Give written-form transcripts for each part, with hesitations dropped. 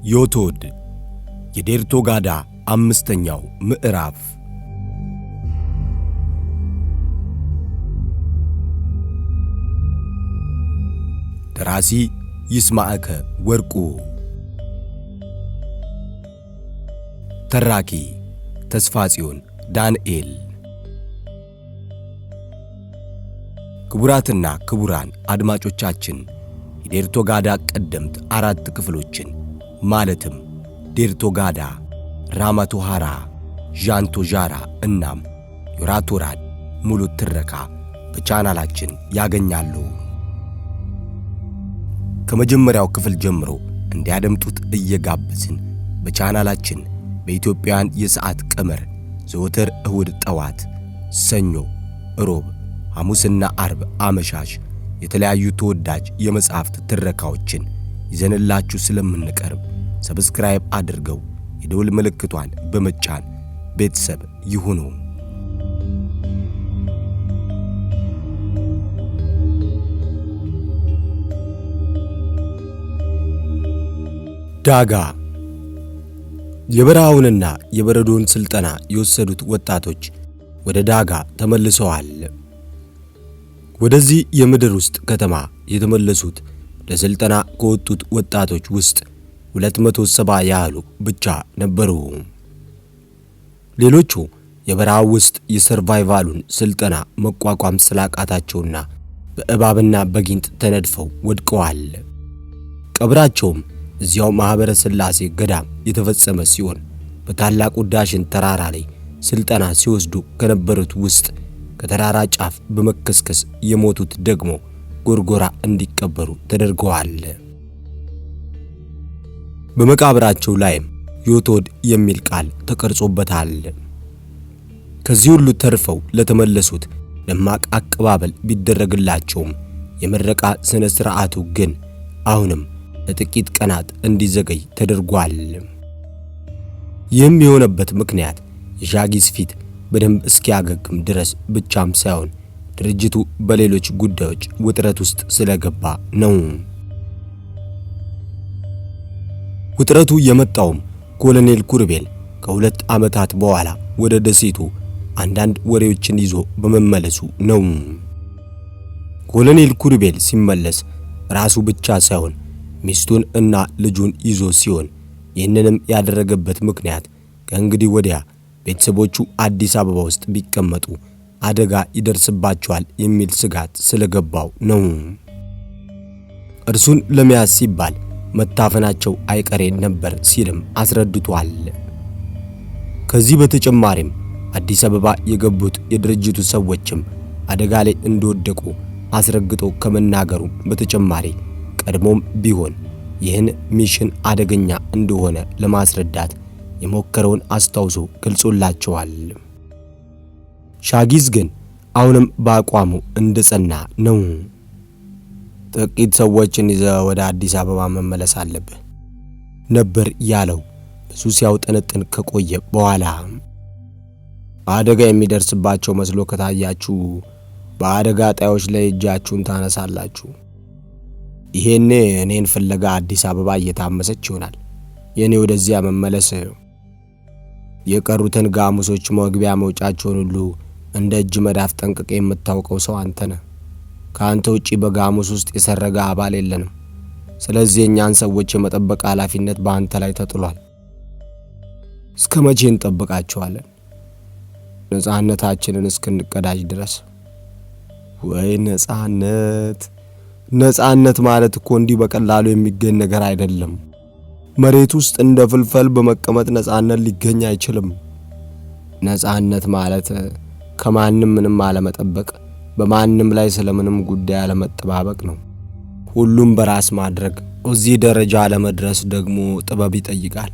ዮቶድ የዴርቶጋዳ አምስተኛው ምዕራፍ። ደራሲ ይስማዕከ ወርቁ፣ ተራኪ ተስፋጽዮን ዳንኤል። ክቡራትና ክቡራን አድማጮቻችን የዴርቶጋዳ ቀደምት 4 ክፍሎችን ማለትም ዴርቶጋዳ፣ ራማቶሃራ፣ ዣንቶዣራ እናም ዮራቶራድ ሙሉ ትረካ በቻናላችን ያገኛሉ። ከመጀመሪያው ክፍል ጀምሮ እንዲያደምጡት እየጋበዝን በቻናላችን በኢትዮጵያን የሰዓት ቀመር ዘወትር እሁድ ጠዋት፣ ሰኞ፣ ሮብ፣ ሐሙስና አርብ አመሻሽ የተለያዩ ተወዳጅ የመጽሐፍት ትረካዎችን ይዘንላችሁ ስለምንቀርብ ሰብስክራይብ አድርገው የደወል ምልክቷን በመጫን ቤተሰብ ይሁኑ። ዳጋ። የበረሃውንና የበረዶን ስልጠና የወሰዱት ወጣቶች ወደ ዳጋ ተመልሰዋል። ወደዚህ የምድር ውስጥ ከተማ የተመለሱት ለስልጠና ከወጡት ወጣቶች ውስጥ 270 ያህሉ ብቻ ነበሩ። ሌሎቹ የበረሃው ውስጥ የሰርቫይቫሉን ስልጠና መቋቋም ስላቃታቸውና በእባብና በጊንጥ ተነድፈው ወድቀዋል። ቀብራቸውም እዚያው ማኅበረ ሥላሴ ገዳም የተፈጸመ ሲሆን በታላቁ ዳሽን ተራራ ላይ ስልጠና ሲወስዱ ከነበሩት ውስጥ ከተራራ ጫፍ በመከስከስ የሞቱት ደግሞ ጎርጎራ እንዲቀበሩ ተደርገዋል። በመቃብራቸው ላይም ዮቶድ የሚል ቃል ተቀርጾበታል። ከዚህ ሁሉ ተርፈው ለተመለሱት ደማቅ አቀባበል ቢደረግላቸውም የምረቃ ሥነ ሥርዓቱ ግን አሁንም ለጥቂት ቀናት እንዲዘገይ ተደርጓል። ይህም የሆነበት ምክንያት የሻጊስ ፊት በደንብ እስኪያገግም ድረስ ብቻም ሳይሆን ድርጅቱ በሌሎች ጉዳዮች ውጥረት ውስጥ ስለገባ ነው። ውጥረቱ የመጣውም ኮሎኔል ኩርቤል ከ2 ዓመታት በኋላ ወደ ደሴቱ አንዳንድ ወሬዎችን ይዞ በመመለሱ ነው። ኮሎኔል ኩርቤል ሲመለስ ራሱ ብቻ ሳይሆን ሚስቱን እና ልጁን ይዞ ሲሆን ይህንንም ያደረገበት ምክንያት ከእንግዲህ ወዲያ ቤተሰቦቹ አዲስ አበባ ውስጥ ቢቀመጡ አደጋ ይደርስባቸዋል የሚል ስጋት ስለገባው ነው። እርሱን ለመያዝ ሲባል መታፈናቸው አይቀሬ ነበር ሲልም አስረድቷል። ከዚህ በተጨማሪም አዲስ አበባ የገቡት የድርጅቱ ሰዎችም አደጋ ላይ እንደወደቁ አስረግጦ ከመናገሩ በተጨማሪ ቀድሞም ቢሆን ይህን ሚሽን አደገኛ እንደሆነ ለማስረዳት የሞከረውን አስታውሶ ገልጾላቸዋል። ሻጊስ ግን አሁንም በአቋሙ እንደጸና ነው። ጥቂት ሰዎችን ይዘ ወደ አዲስ አበባ መመለስ አለብህ ነበር ያለው ብዙ ሲያውጠነጥን ከቆየ በኋላ። አደጋ የሚደርስባቸው መስሎ ከታያችሁ በአደጋ ጣዮች ላይ እጃችሁን ታነሳላችሁ። ይሄኔ እኔን ፍለጋ አዲስ አበባ እየታመሰች ይሆናል። የኔ ወደዚያ መመለስ የቀሩትን ጋሙሶች መግቢያ መውጫቸውን ሁሉ እንደ እጅ መዳፍ ጠንቅቄ የምታውቀው ሰው አንተ ነህ። ከአንተ ውጪ በጋሙስ ውስጥ የሰረገ አባል የለንም። ስለዚህ እኛን ሰዎች የመጠበቅ ኃላፊነት በአንተ ላይ ተጥሏል። እስከ መቼ እንጠብቃቸዋለን? ነፃነታችንን እስክንቀዳጅ ድረስ። ወይ ነፃነት! ነፃነት ማለት እኮ እንዲህ በቀላሉ የሚገኝ ነገር አይደለም። መሬት ውስጥ እንደ ፍልፈል በመቀመጥ ነፃነት ሊገኝ አይችልም። ነፃነት ማለት ከማንም ምንም አለመጠበቅ፣ በማንም ላይ ስለምንም ጉዳይ አለመጠባበቅ ነው። ሁሉም በራስ ማድረግ። እዚህ ደረጃ ለመድረስ ደግሞ ጥበብ ይጠይቃል።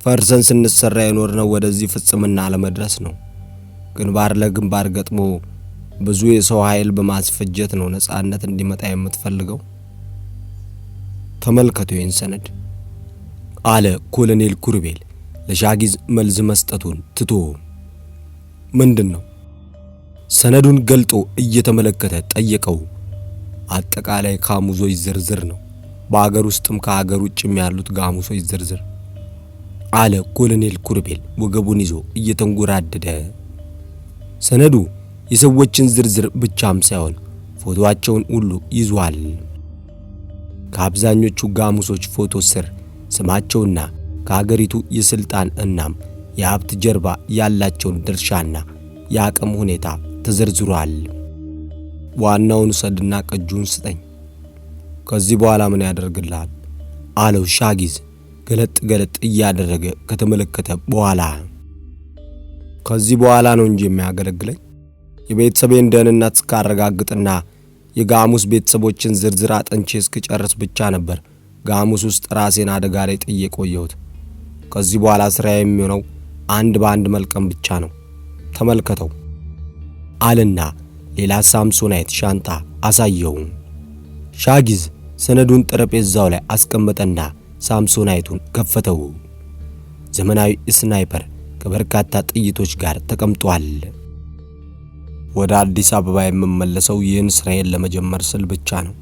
ፈርሰን ስንሰራ የኖርነው ወደዚህ ፍጽምና ለመድረስ ነው። ግንባር ለግንባር ገጥሞ ብዙ የሰው ኃይል በማስፈጀት ነው ነፃነት እንዲመጣ የምትፈልገው። ተመልከቱ ይህን ሰነድ አለ ኮሎኔል ኩርቤል ለሻጊዝ መልስ መስጠቱን ትቶ። ምንድነው? ሰነዱን ገልጦ እየተመለከተ ጠየቀው። አጠቃላይ ካሙዞች ዝርዝር ነው በአገር ውስጥም ከአገር ውጭም ያሉት ጋሙሶች ዝርዝር አለ ኮሎኔል ኩርቤል ወገቡን ይዞ እየተንጎራደደ። ሰነዱ የሰዎችን ዝርዝር ብቻም ሳይሆን ፎቶአቸውን ሁሉ ይዟል። ከአብዛኞቹ ጋሙሶች ፎቶ ስር ስማቸውና ከአገሪቱ የስልጣን እናም የሀብት ጀርባ ያላቸውን ድርሻና የአቅም ሁኔታ ተዘርዝሯል። ዋናውን ሰድና ቅጁን ስጠኝ፣ ከዚህ በኋላ ምን ያደርግልሃል አለው ሻጊዝ ገለጥ ገለጥ እያደረገ ከተመለከተ በኋላ። ከዚህ በኋላ ነው እንጂ የሚያገለግለኝ የቤተሰቤን ደህንነት እስካረጋግጥና የጋሙስ ቤተሰቦችን ዝርዝር አጥንቼ እስክጨርስ ብቻ ነበር ጋሙስ ውስጥ ራሴን አደጋ ላይ ጥዬ ቆየሁት። ከዚህ በኋላ ስራዬ የሚሆነው አንድ በአንድ መልቀም ብቻ ነው፣ ተመልከተው አለና ሌላ ሳምሶናይት ሻንጣ አሳየው። ሻጊዝ ሰነዱን ጠረጴዛው ላይ አስቀመጠና ሳምሶናይቱን ከፈተው። ዘመናዊ ስናይፐር ከበርካታ ጥይቶች ጋር ተቀምጧል። ወደ አዲስ አበባ የምመለሰው ይህን ስራዬን ለመጀመር ስል ብቻ ነው።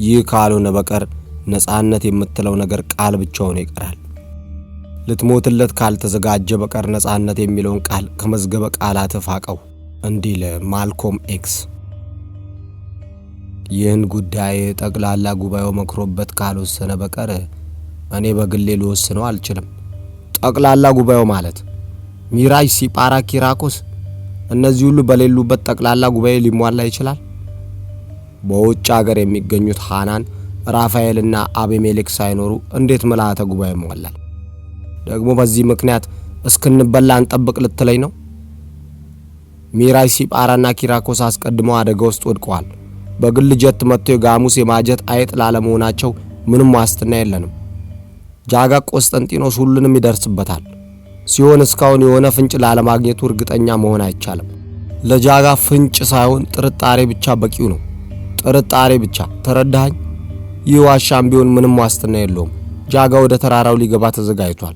ይህ ካልሆነ በቀር ነጻነት የምትለው ነገር ቃል ብቻ ሆኖ ይቀራል። ልትሞትለት ካልተዘጋጀ በቀር ነጻነት የሚለውን ቃል ከመዝገበ ቃላት ፋቀው እንዲል ማልኮም ኤክስ። ይህን ጉዳይ ጠቅላላ ጉባኤው መክሮበት ካልወሰነ በቀር እኔ በግሌ ልወስነው አልችልም። ጠቅላላ ጉባኤው ማለት ሚራጅ፣ ሲጳራ፣ ኪራኮስ እነዚህ ሁሉ በሌሉበት ጠቅላላ ጉባኤ ሊሟላ ይችላል? በውጭ ሀገር የሚገኙት ሃናን፣ ራፋኤልና አቤሜሌክ ሳይኖሩ እንዴት መልአተ ጉባኤ ይሟላል? ደግሞ በዚህ ምክንያት እስክንበላ እንጠብቅ ልትለኝ ነው? ሚራጅ፣ ሲጳራና ኪራኮስ አስቀድመው አደጋ ውስጥ ወድቀዋል። በግል ጀት መጥተው የጋሙስ የማጀት አይጥ ላለመሆናቸው ምንም ዋስትና የለንም። ጃጋ ቆስጠንጢኖስ ሁሉንም ይደርስበታል ሲሆን እስካሁን የሆነ ፍንጭ ላለማግኘቱ እርግጠኛ መሆን አይቻልም። ለጃጋ ፍንጭ ሳይሆን ጥርጣሬ ብቻ በቂው ነው። ጥርጣሬ ብቻ፣ ተረዳኸኝ? ይህ ዋሻም ቢሆን ምንም ዋስትና የለውም። ጃጋ ወደ ተራራው ሊገባ ተዘጋጅቷል።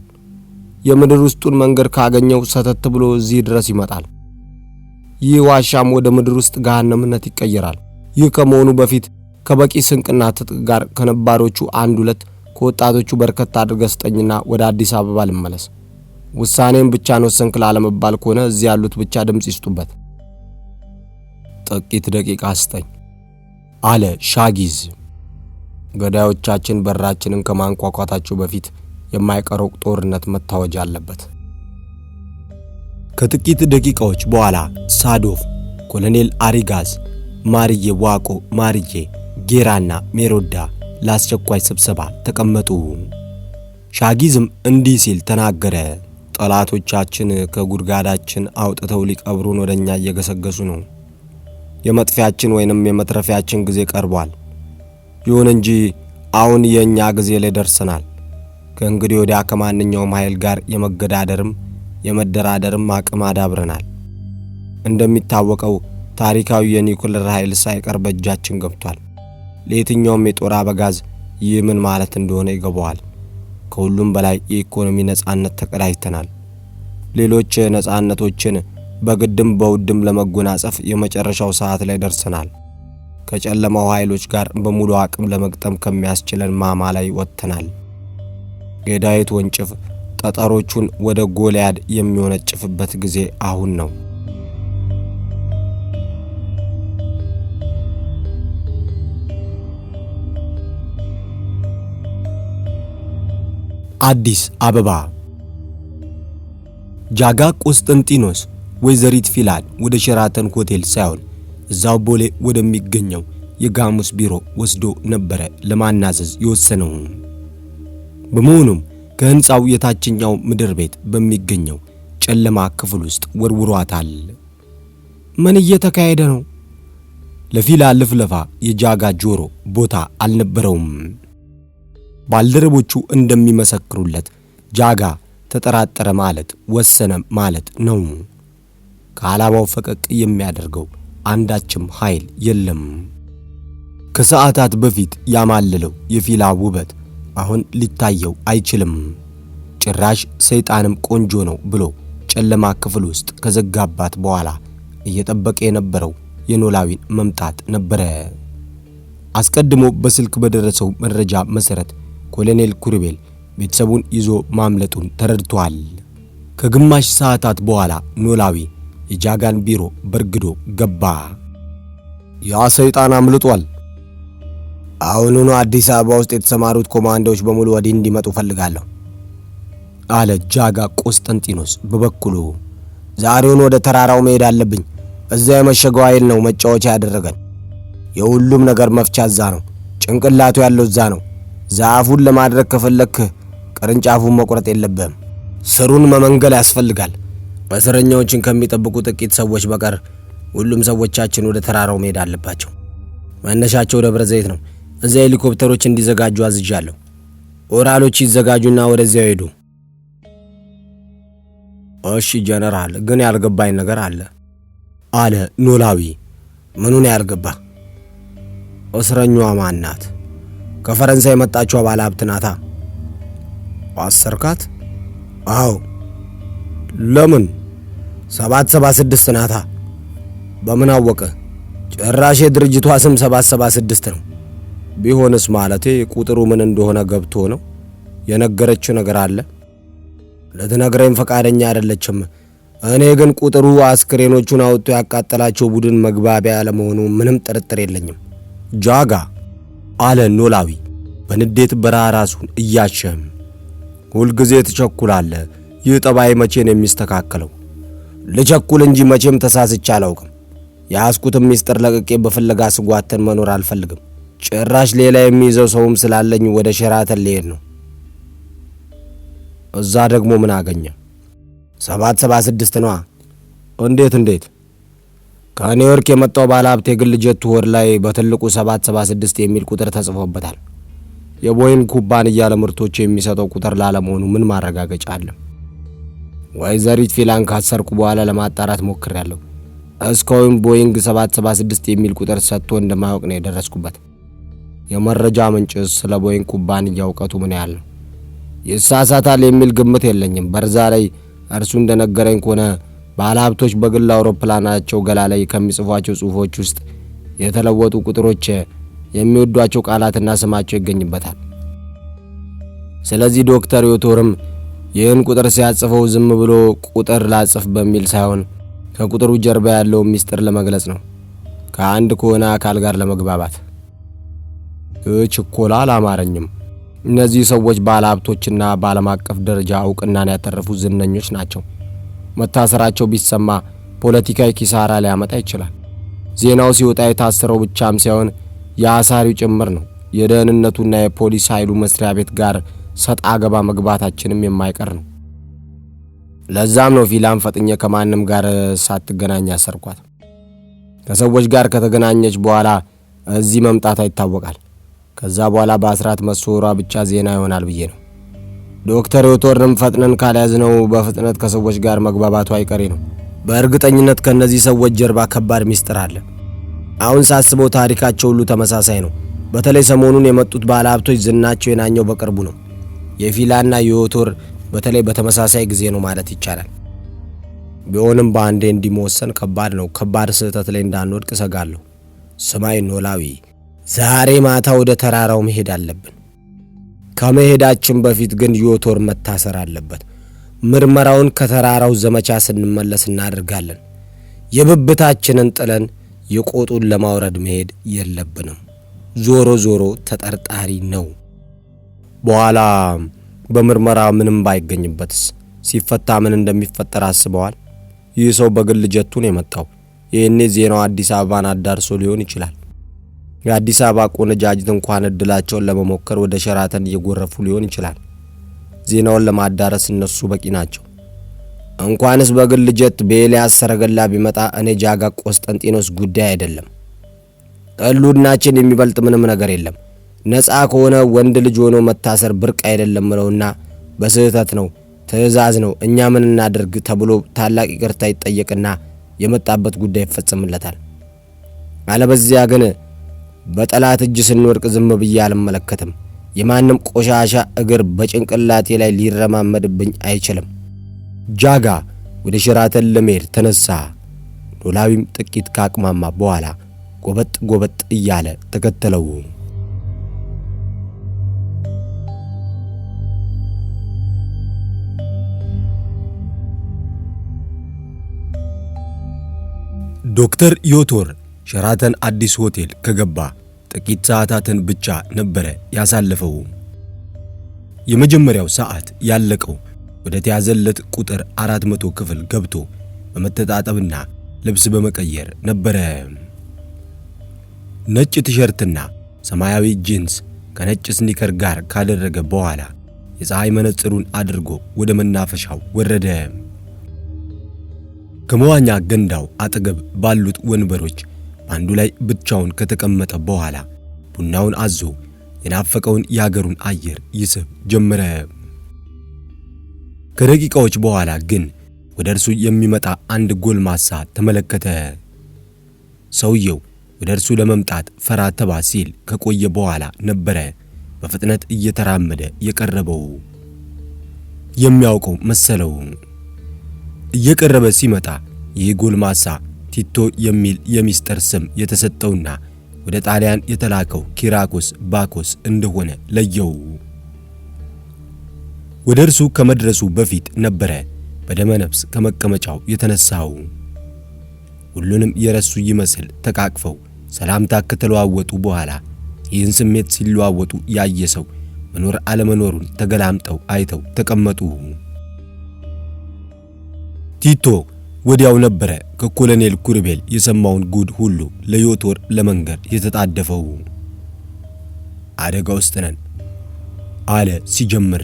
የምድር ውስጡን መንገድ ካገኘው ሰተት ብሎ እዚህ ድረስ ይመጣል። ይህ ዋሻም ወደ ምድር ውስጥ ገሃነምነት ይቀየራል። ይህ ከመሆኑ በፊት ከበቂ ስንቅና ትጥቅ ጋር ከነባሮቹ አንድ ሁለት ከወጣቶቹ በርከት አድርገህ ስጠኝና ወደ አዲስ አበባ ልመለስ። ውሳኔን ብቻ ነው ወሰንክ ላለመባል ከሆነ እዚህ ያሉት ብቻ ድምጽ ይስጡበት። ጥቂት ደቂቃ ስጠኝ አለ ሻጊዝ። ገዳዮቻችን በራችንን ከማንኳኳታቸው በፊት የማይቀረው ጦርነት መታወጅ አለበት። ከጥቂት ደቂቃዎች በኋላ ሳዶፍ፣ ኮሎኔል አሪጋዝ፣ ማርዬ ዋቆ፣ ማርዬ ጌራና ሜሮዳ ለአስቸኳይ ስብሰባ ተቀመጡ። ሻጊዝም እንዲህ ሲል ተናገረ። ጠላቶቻችን ከጉድጓዳችን አውጥተው ሊቀብሩን ወደኛ እየገሰገሱ ነው። የመጥፊያችን ወይንም የመትረፊያችን ጊዜ ቀርቧል። ይሁን እንጂ አሁን የኛ ጊዜ ላይ ደርሰናል። ከእንግዲህ ወዲያ ከማንኛውም ኃይል ጋር የመገዳደርም የመደራደርም አቅም አዳብረናል። እንደሚታወቀው ታሪካዊ የኒውክሌር ኃይል ሳይቀር በእጃችን ገብቷል። ለየትኛውም የጦር አበጋዝ ይህ ምን ማለት እንደሆነ ይገባዋል። ከሁሉም በላይ የኢኮኖሚ ነጻነት ተቀዳጅተናል። ሌሎች ነጻነቶችን በግድም በውድም ለመጎናጸፍ የመጨረሻው ሰዓት ላይ ደርሰናል። ከጨለማው ኃይሎች ጋር በሙሉ አቅም ለመግጠም ከሚያስችለን ማማ ላይ ወጥተናል። የዳዊት ወንጭፍ ጠጠሮቹን ወደ ጎልያድ የሚወነጭፍበት ጊዜ አሁን ነው። አዲስ አበባ። ጃጋ ቆስጠንጢኖስ ወይዘሪት ፊላን ወደ ሸራተን ሆቴል ሳይሆን እዛው ቦሌ ወደሚገኘው የጋሙስ ቢሮ ወስዶ ነበረ ለማናዘዝ የወሰነው። በመሆኑም ከህንጻው የታችኛው ምድር ቤት በሚገኘው ጨለማ ክፍል ውስጥ ወርውሯታል። ምን እየተካሄደ ነው? ለፊላ ልፍለፋ የጃጋ ጆሮ ቦታ አልነበረውም። ባልደረቦቹ እንደሚመሰክሩለት ጃጋ ተጠራጠረ ማለት ወሰነ ማለት ነው። ከዓላማው ፈቀቅ የሚያደርገው አንዳችም ኃይል የለም። ከሰዓታት በፊት ያማለለው የፊላ ውበት አሁን ሊታየው አይችልም። ጭራሽ ሰይጣንም ቆንጆ ነው ብሎ ጨለማ ክፍል ውስጥ ከዘጋባት በኋላ እየጠበቀ የነበረው የኖላዊን መምጣት ነበረ። አስቀድሞ በስልክ በደረሰው መረጃ መሰረት ኮሎኔል ኩሩቤል ቤተሰቡን ይዞ ማምለጡን ተረድቷል። ከግማሽ ሰዓታት በኋላ ኖላዊ የጃጋን ቢሮ በርግዶ ገባ። ያ ሰይጣን አምልጧል። አሁኑኑ አዲስ አበባ ውስጥ የተሰማሩት ኮማንዶዎች በሙሉ ወዲህ እንዲመጡ ፈልጋለሁ አለ ጃጋ ቆስጠንጢኖስ በበኩሉ። ዛሬውን ወደ ተራራው መሄድ አለብኝ። እዛ የመሸገው ኃይል ነው መጫወቻ ያደረገን። የሁሉም ነገር መፍቻ እዛ ነው። ጭንቅላቱ ያለው እዛ ነው። ዛፉን ለማድረግ ከፈለክ ቅርንጫፉን መቁረጥ የለብህም። ስሩን መመንገል ያስፈልጋል። እስረኛዎችን ከሚጠብቁ ጥቂት ሰዎች በቀር ሁሉም ሰዎቻችን ወደ ተራራው መሄድ አለባቸው። መነሻቸው ደብረ ዘይት ነው። እዛ ሄሊኮፕተሮች እንዲዘጋጁ አዝጃለሁ። ኦራሎች ይዘጋጁና ወደዚያው ሄዱ። እሺ ጀነራል፣ ግን ያልገባኝ ነገር አለ ኖላዊ። ምኑን ያልገባ? እስረኛዋ ማን ናት? ከፈረንሳይ የመጣችው ባለ ሀብት ናታ። አሰርካት? አዎ። ለምን? 776 ናታ። በምን አወቀ? ጭራሽ የድርጅቷ ስም 776 ነው። ቢሆንስ ማለቴ ቁጥሩ ምን እንደሆነ ገብቶ ነው። የነገረችው ነገር አለ? ለተነግረኝ ፈቃደኛ አይደለችም። እኔ ግን ቁጥሩ አስክሬኖቹን አውጥቶ ያቃጠላቸው ቡድን መግባቢያ ለመሆኑ ምንም ጥርጥር የለኝም። ጃጋ አለ ኖላዊ በንዴት በራራሱን እያሸም። ሁልጊዜ ትቸኩላለህ። ይህ ጠባይ መቼ ነው የሚስተካከለው? ልቸኩል እንጂ መቼም ተሳስቼ አላውቅም። ያስኩትም ሚስጥር ለቅቄ በፍለጋ ስጓተን መኖር አልፈልግም። ጭራሽ ሌላ የሚይዘው ሰውም ስላለኝ ወደ ሸራተን ልሄድ ነው። እዛ ደግሞ ምን አገኘ? 776 ነዋ። እንዴት? ከኒውዮርክ የመጣው ባለሀብት የግል ጀቱ ወር ላይ በትልቁ 776 የሚል ቁጥር ተጽፎበታል። የቦይንግ ኩባንያ ለምርቶች የሚሰጠው ቁጥር ላለመሆኑ ምን ማረጋገጫ አለ? ወይዘሪት ፊላን ካሰርኩ በኋላ ለማጣራት ሞክሬያለሁ። እስካሁን ቦይንግ 776 የሚል ቁጥር ሰጥቶ እንደማያውቅ ነው የደረስኩበት። የመረጃ ምንጭ ስለ ቦይንግ ኩባንያ እውቀቱ ምን ያህል ነው? ይሳሳታል የሚል ግምት የለኝም። በርዛ ላይ እርሱ እንደነገረኝ ከሆነ ባለሀብቶች በግል አውሮፕላናቸው ገላ ላይ ከሚጽፏቸው ጽሑፎች ውስጥ የተለወጡ ቁጥሮች፣ የሚወዷቸው ቃላትና ስማቸው ይገኝበታል። ስለዚህ ዶክተር ዮቶርም ይህን ቁጥር ሲያጽፈው ዝም ብሎ ቁጥር ላጽፍ በሚል ሳይሆን ከቁጥሩ ጀርባ ያለውን ሚስጥር ለመግለጽ ነው። ከአንድ ከሆነ አካል ጋር ለመግባባት። ችኮላ አላማረኝም። እነዚህ ሰዎች ባለሀብቶችና በዓለም አቀፍ ደረጃ እውቅናን ያተረፉ ዝነኞች ናቸው። መታሰራቸው ቢሰማ ፖለቲካዊ ኪሳራ ሊያመጣ ይችላል። ዜናው ሲወጣ የታሰረው ብቻም ሳይሆን የአሳሪው ጭምር ነው። የደህንነቱና የፖሊስ ኃይሉ መስሪያ ቤት ጋር ሰጣ ገባ መግባታችንም የማይቀር ነው። ለዛም ነው ፊላን ፈጥኜ ከማንም ጋር ሳትገናኝ አሰርኳት። ከሰዎች ጋር ከተገናኘች በኋላ እዚህ መምጣቷ ይታወቃል። ከዛ በኋላ በአስራት መሰወሯ ብቻ ዜና ይሆናል ብዬ ነው። ዶክተር ዮቶርንም ፈጥነን ካልያዝነው በፍጥነት ከሰዎች ጋር መግባባቱ አይቀሬ ነው። በእርግጠኝነት ከነዚህ ሰዎች ጀርባ ከባድ ሚስጥር አለ። አሁን ሳስበው ታሪካቸው ሁሉ ተመሳሳይ ነው። በተለይ ሰሞኑን የመጡት ባለሀብቶች ዝናቸው የናኘው በቅርቡ ነው። የፊላና የዮቶር በተለይ በተመሳሳይ ጊዜ ነው ማለት ይቻላል። ቢሆንም በአንዴ እንዲመወሰን ከባድ ነው። ከባድ ስህተት ላይ እንዳንወድቅ እሰጋለሁ። ስማይ ኖላዊ፣ ዛሬ ማታ ወደ ተራራው መሄድ አለብን። ከመሄዳችን በፊት ግን ዮቶር መታሰር አለበት። ምርመራውን ከተራራው ዘመቻ ስንመለስ እናደርጋለን። የብብታችንን ጥለን የቆጡን ለማውረድ መሄድ የለብንም። ዞሮ ዞሮ ተጠርጣሪ ነው። በኋላ በምርመራ ምንም ባይገኝበትስ ሲፈታ ምን እንደሚፈጠር አስበዋል? ይህ ሰው በግል ጀቱ ነው የመጣው። ይህኔ ዜናው አዲስ አበባን አዳርሶ ሊሆን ይችላል። የአዲስ አበባ ቆነጃጅት እንኳን እድላቸውን ለመሞከር ወደ ሸራተን እየጎረፉ ሊሆን ይችላል። ዜናውን ለማዳረስ እነሱ በቂ ናቸው። እንኳንስ በግል ጀት በኤልያስ ሰረገላ ቢመጣ እኔ ጃጋ ቆስጠንጢኖስ ጉዳይ አይደለም። ህልውናችን የሚበልጥ ምንም ነገር የለም። ነፃ ከሆነ ወንድ ልጅ ሆኖ መታሰር ብርቅ አይደለም ነውና በስህተት ነው፣ ትዕዛዝ ነው። እኛ ምን እናድርግ ተብሎ ታላቅ ይቅርታ ይጠየቅና የመጣበት ጉዳይ ይፈጸምለታል። አለበዚያ ግን በጠላት እጅ ስንወድቅ ዝም ብዬ አልመለከትም። የማንም ቆሻሻ እግር በጭንቅላቴ ላይ ሊረማመድብኝ አይችልም። ጃጋ ወደ ሸራተን ለመሄድ ተነሳ። ኖላዊም ጥቂት ካቅማማ በኋላ ጎበጥ እያለ ተከተለው። ዶክተር ዮቶር ሸራተን አዲስ ሆቴል ከገባ ጥቂት ሰዓታትን ብቻ ነበር ያሳለፈው። የመጀመሪያው ሰዓት ያለቀው ወደ ተያዘለት ቁጥር 400 ክፍል ገብቶ በመተጣጠብና ልብስ በመቀየር ነበር። ነጭ ቲሸርትና ሰማያዊ ጂንስ ከነጭ ስኒከር ጋር ካደረገ በኋላ የፀሐይ መነጽሩን አድርጎ ወደ መናፈሻው ወረደ። ከመዋኛ ገንዳው አጠገብ ባሉት ወንበሮች አንዱ ላይ ብቻውን ከተቀመጠ በኋላ ቡናውን አዞ የናፈቀውን ያገሩን አየር ይስብ ጀመረ። ከደቂቃዎች በኋላ ግን ወደ እርሱ የሚመጣ አንድ ጎልማሳ ተመለከተ። ሰውየው ወደ እርሱ ለመምጣት ፈራ ተባ ሲል ከቆየ በኋላ ነበር በፍጥነት እየተራመደ የቀረበው። የሚያውቀው መሰለው። እየቀረበ ሲመጣ ይህ ጎልማሳ ቲቶ የሚል የሚስጥር ስም የተሰጠውና ወደ ጣሊያን የተላከው ኪራኮስ ባኮስ እንደሆነ ለየው። ወደ እርሱ ከመድረሱ በፊት ነበር በደመ ነፍስ ከመቀመጫው የተነሳው። ሁሉንም የረሱ ይመስል ተቃቅፈው ሰላምታ ከተለዋወጡ በኋላ ይህን ስሜት ሲለዋወጡ ያየ ሰው መኖር አለመኖሩን ተገላምጠው አይተው ተቀመጡ። ቲቶ ወዲያው ነበር ከኮሎኔል ኩርቤል የሰማውን ጉድ ሁሉ ለዮቶር ለመንገር የተጣደፈው። አደጋ ውስጥ ነን አለ ሲጀምር።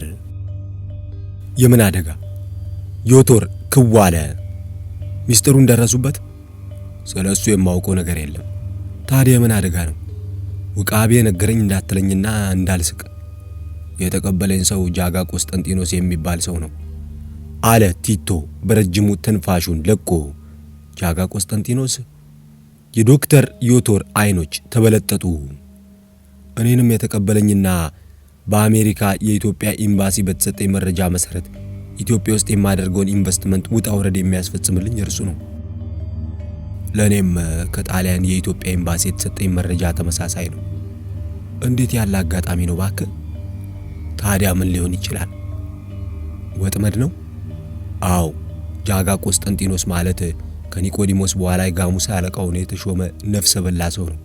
የምን አደጋ? ዮቶር ክዋለ። ሚስጥሩን ደረሱበት? ስለሱ የማውቀው ነገር የለም። ታዲያ ምን አደጋ ነው? ውቃቤ ነገረኝ እንዳትለኝና እንዳልስቅ። የተቀበለኝ ሰው ጃጋ ቆስጠንጢኖስ የሚባል ሰው ነው አለ ቲቶ በረጅሙ ትንፋሹን ለቆ። ጃጋ ቆስጠንጢኖስ? የዶክተር ዮቶር አይኖች ተበለጠጡ። እኔንም የተቀበለኝና በአሜሪካ የኢትዮጵያ ኤምባሲ በተሰጠኝ መረጃ መሰረት ኢትዮጵያ ውስጥ የማደርገውን ኢንቨስትመንት ውጣ ወረድ የሚያስፈጽምልኝ እርሱ ነው። ለኔም ከጣሊያን የኢትዮጵያ ኤምባሲ የተሰጠኝ መረጃ ተመሳሳይ ነው። እንዴት ያለ አጋጣሚ ነው ባክህ! ታዲያ ምን ሊሆን ይችላል? ወጥመድ ነው? አዎ፣ ጃጋ ቆስጠንጢኖስ ማለት ከኒቆዲሞስ በኋላ የጋሙሳ አለቃው ነው የተሾመ ነፍሰ በላ ሰው ነው።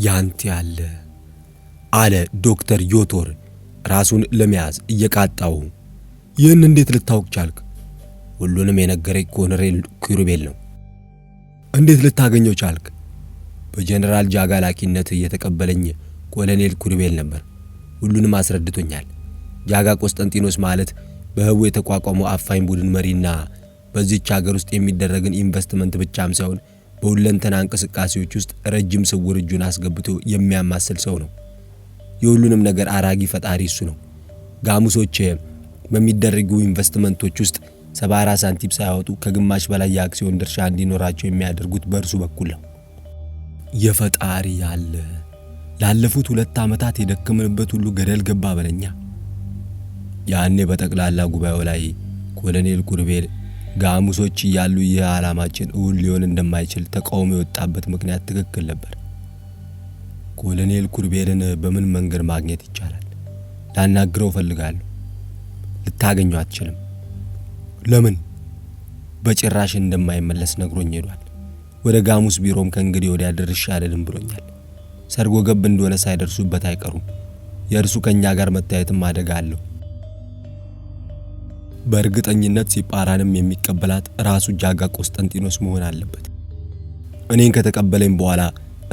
ያንተ ያለ አለ ዶክተር ዮቶር ራሱን ለመያዝ እየቃጣው። ይህን እንዴት ልታውቅ ቻልክ? ሁሉንም የነገረኝ ኮሎኔል ኩርቤል ነው። እንዴት ልታገኘው ቻልክ? በጀነራል ጃጋ ላኪነት የተቀበለኝ ኮሎኔል ኩርቤል ነበር። ሁሉንም አስረድቶኛል። ጃጋ ቆስጠንጢኖስ ማለት በህቡ የተቋቋመው አፋኝ ቡድን መሪና በዚህች ሀገር ውስጥ የሚደረግን ኢንቨስትመንት ብቻም ሳይሆን በሁለንተና እንቅስቃሴዎች ውስጥ ረጅም ስውር እጁን አስገብቶ የሚያማስል ሰው ነው። የሁሉንም ነገር አራጊ ፈጣሪ እሱ ነው። ጋሙሶች በሚደረጉ ኢንቨስትመንቶች ውስጥ 74 ሳንቲም ሳያወጡ ከግማሽ በላይ የአክሲዮን ድርሻ እንዲኖራቸው የሚያደርጉት በእርሱ በኩል ነው። የፈጣሪ ያለ ላለፉት 2 ዓመታት የደከምንበት ሁሉ ገደል ገባ በለኛ። ያኔ በጠቅላላ ጉባኤው ላይ ኮሎኔል ኩርቤል ጋሙሶች ያሉ የዓላማችን እውን ሊሆን እንደማይችል ተቃውሞ የወጣበት ምክንያት ትክክል ነበር። ኮሎኔል ኩርቤልን በምን መንገድ ማግኘት ይቻላል? ላናግረው ፈልጋለሁ። ልታገኘው አትችልም። ለምን? በጭራሽ እንደማይመለስ ነግሮኝ ሄዷል። ወደ ጋሙስ ቢሮም ከእንግዲህ ወዲያ ድርሻ አይደለም ብሎኛል። ሰርጎ ገብ እንደሆነ ሳይደርሱበት አይቀሩም። የእርሱ ከኛ ጋር መታየትም አደጋ አለው። በእርግጠኝነት ሲጳራንም የሚቀበላት ራሱ ጃጋ ቆስጠንጢኖስ መሆን አለበት። እኔን ከተቀበለኝ በኋላ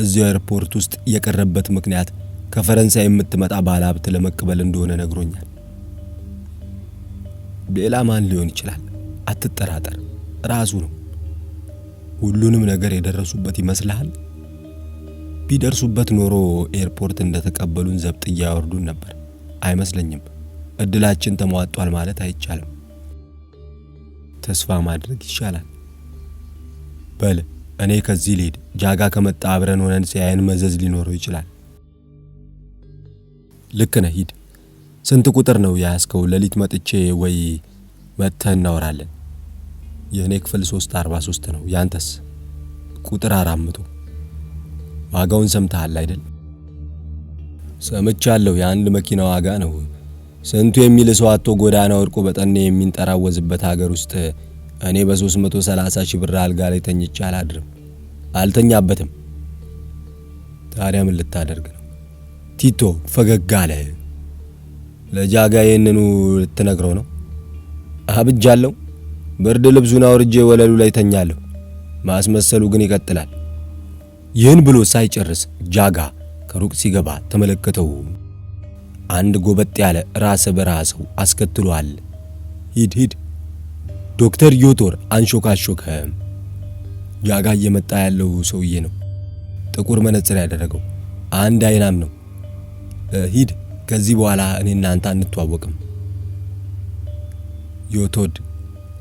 እዚያው ኤርፖርት ውስጥ የቀረበት ምክንያት ከፈረንሳይ የምትመጣ ባለሀብት ለመቀበል እንደሆነ ነግሮኛል። ሌላ ማን ሊሆን ይችላል? አትጠራጠር፣ ራሱ ነው። ሁሉንም ነገር የደረሱበት ይመስልሃል? ቢደርሱበት ኖሮ ኤርፖርት እንደተቀበሉን ዘብጥያ ያወርዱን ነበር። አይመስለኝም። እድላችን ተሟጧል ማለት አይቻልም። ተስፋ ማድረግ ይሻላል። በል እኔ ከዚህ ልሄድ። ጃጋ ከመጣ አብረን ሆነን ሲያየን መዘዝ ሊኖረው ይችላል። ልክ ነህ፣ ሂድ። ስንት ቁጥር ነው ያስከው? ሌሊት መጥቼ ወይ መተህ እናወራለን። የኔ ክፍል 343 ነው። ያንተስ? ቁጥር 400 ዋጋውን ሰምተሃል አይደል? ሰምቻለሁ። የአንድ መኪና ዋጋ ነው። ስንቱ የሚል ሰው አጥቶ ጎዳና ወድቆ በጠኔ የሚንጠራወዝበት ሀገር ውስጥ እኔ በ330 ሺህ ብር አልጋ ላይ ተኝቼ አላድርም። አልተኛበትም። ታዲያ ምን ልታደርግ ነው? ቲቶ ፈገግ አለ። ለጃጋ ይህንኑ ልትነግረው ነው? አብጃለሁ። ብርድ ልብሱን አውርጄ ወለሉ ላይ ተኛለሁ። ማስመሰሉ ግን ይቀጥላል። ይህን ብሎ ሳይጨርስ ጃጋ ከሩቅ ሲገባ ተመለከተው። አንድ ጎበጥ ያለ ራሰ በራ ሰው አስከትሏል። ሂድ ዶክተር ዮቶር አንሾካሾከ። ጃጋ እየመጣ ያለው ሰውዬ ነው። ጥቁር መነጽር ያደረገው አንድ አይናም ነው። ሂድ፣ ከዚህ በኋላ እኔ እናንተ አንተዋወቅም። ዮቶድ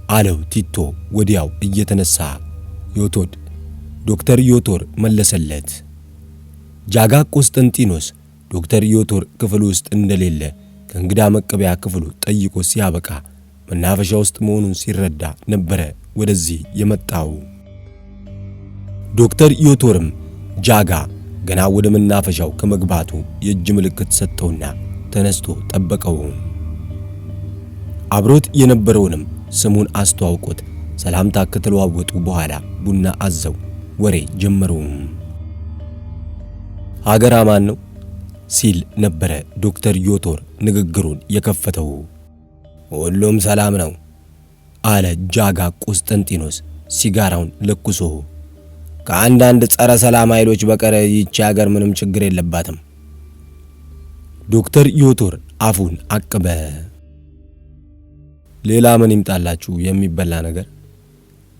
አለው ቲቶ ወዲያው እየተነሳ። ዮቶድ ዶክተር ዮቶር መለሰለት። ጃጋ ቆስጠንጢኖስ ዶክተር ዮቶር ክፍል ውስጥ እንደሌለ ከእንግዳ መቀበያ ክፍሉ ጠይቆ ሲያበቃ መናፈሻ ውስጥ መሆኑን ሲረዳ ነበረ ወደዚህ የመጣው። ዶክተር ዮቶርም ጃጋ ገና ወደ መናፈሻው ከመግባቱ የእጅ ምልክት ሰጥተውና ተነስቶ ጠበቀው። አብሮት የነበረውንም ስሙን አስተዋውቆት ሰላምታ ከተለዋወጡ በኋላ ቡና አዘው ወሬ ጀመሩ። ሀገር አማን ነው ሲል ነበረ ዶክተር ዮቶር ንግግሩን የከፈተው። ሁሉም ሰላም ነው አለ ጃጋ ቆስጠንጢኖስ ሲጋራውን ለኩሶ። ከአንዳንድ ጸረ ሰላም ኃይሎች በቀር ይህች ሀገር ምንም ችግር የለባትም። ዶክተር ዮቶር አፉን አቀበ። ሌላ ምን ይምጣላችሁ? የሚበላ ነገር?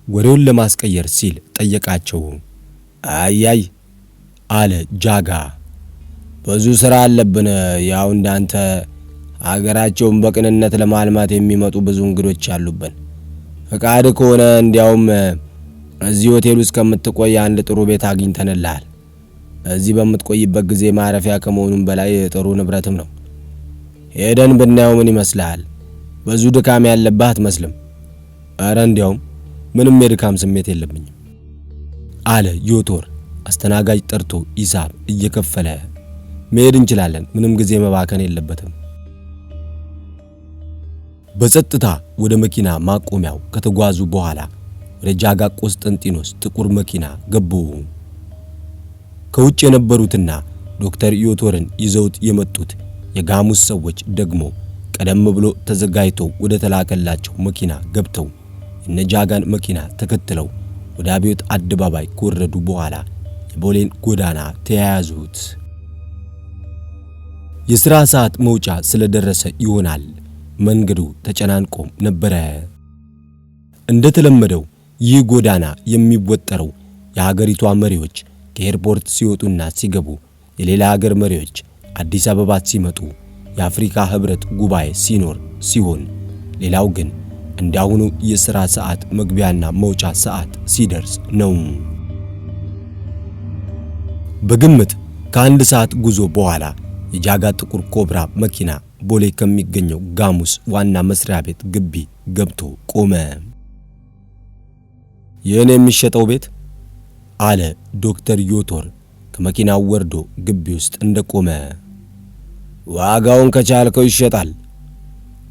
ወሬውን ለማስቀየር ሲል ጠየቃቸው። አያይ አለ ጃጋ፣ ብዙ ሥራ አለብን። ያው እንዳንተ ሀገራቸውን በቅንነት ለማልማት የሚመጡ ብዙ እንግዶች አሉብን። ፈቃድ ከሆነ እንዲያውም እዚህ ሆቴል ውስጥ ከምትቆይ አንድ ጥሩ ቤት አግኝተንልሃል። እዚህ በምትቆይበት ጊዜ ማረፊያ ከመሆኑም በላይ ጥሩ ንብረትም ነው። ሄደን ብናየው ምን ይመስልሃል? ብዙ ድካም ያለብህ አትመስልም። ኧረ እንዲያውም ምንም የድካም ስሜት የለብኝም አለ ዮቶር አስተናጋጅ ጠርቶ ሂሳብ እየከፈለ። መሄድ እንችላለን። ምንም ጊዜ መባከን የለበትም። በጸጥታ ወደ መኪና ማቆሚያው ከተጓዙ በኋላ ወደ ጃጋ ቆስጠንጢኖስ ጥቁር መኪና ገቡ። ከውጭ የነበሩትና ዶክተር ዮቶርን ይዘውት የመጡት የጋሙስ ሰዎች ደግሞ ቀደም ብሎ ተዘጋጅተው ወደ ተላከላቸው መኪና ገብተው የነጃጋን መኪና ተከትለው ወደ አብዮት አደባባይ ከወረዱ በኋላ የቦሌን ጎዳና ተያያዙት። የሥራ ሰዓት መውጫ ስለደረሰ ይሆናል መንገዱ ተጨናንቆ ነበረ። እንደተለመደው ይህ ጎዳና የሚወጠረው የሀገሪቷ መሪዎች ከኤርፖርት ሲወጡና ሲገቡ፣ የሌላ ሀገር መሪዎች አዲስ አበባ ሲመጡ፣ የአፍሪካ ህብረት ጉባኤ ሲኖር ሲሆን፣ ሌላው ግን እንዳሁኑ የሥራ ሰዓት መግቢያና መውጫ ሰዓት ሲደርስ ነው። በግምት ከአንድ ሰዓት ጉዞ በኋላ የጃጋ ጥቁር ኮብራ መኪና ቦሌ ከሚገኘው ጋሙስ ዋና መስሪያ ቤት ግቢ ገብቶ ቆመ። ይህን የሚሸጠው ቤት አለ ዶክተር ዮቶር ከመኪናው ወርዶ ግቢ ውስጥ እንደቆመ። ዋጋውን ከቻልከው ይሸጣል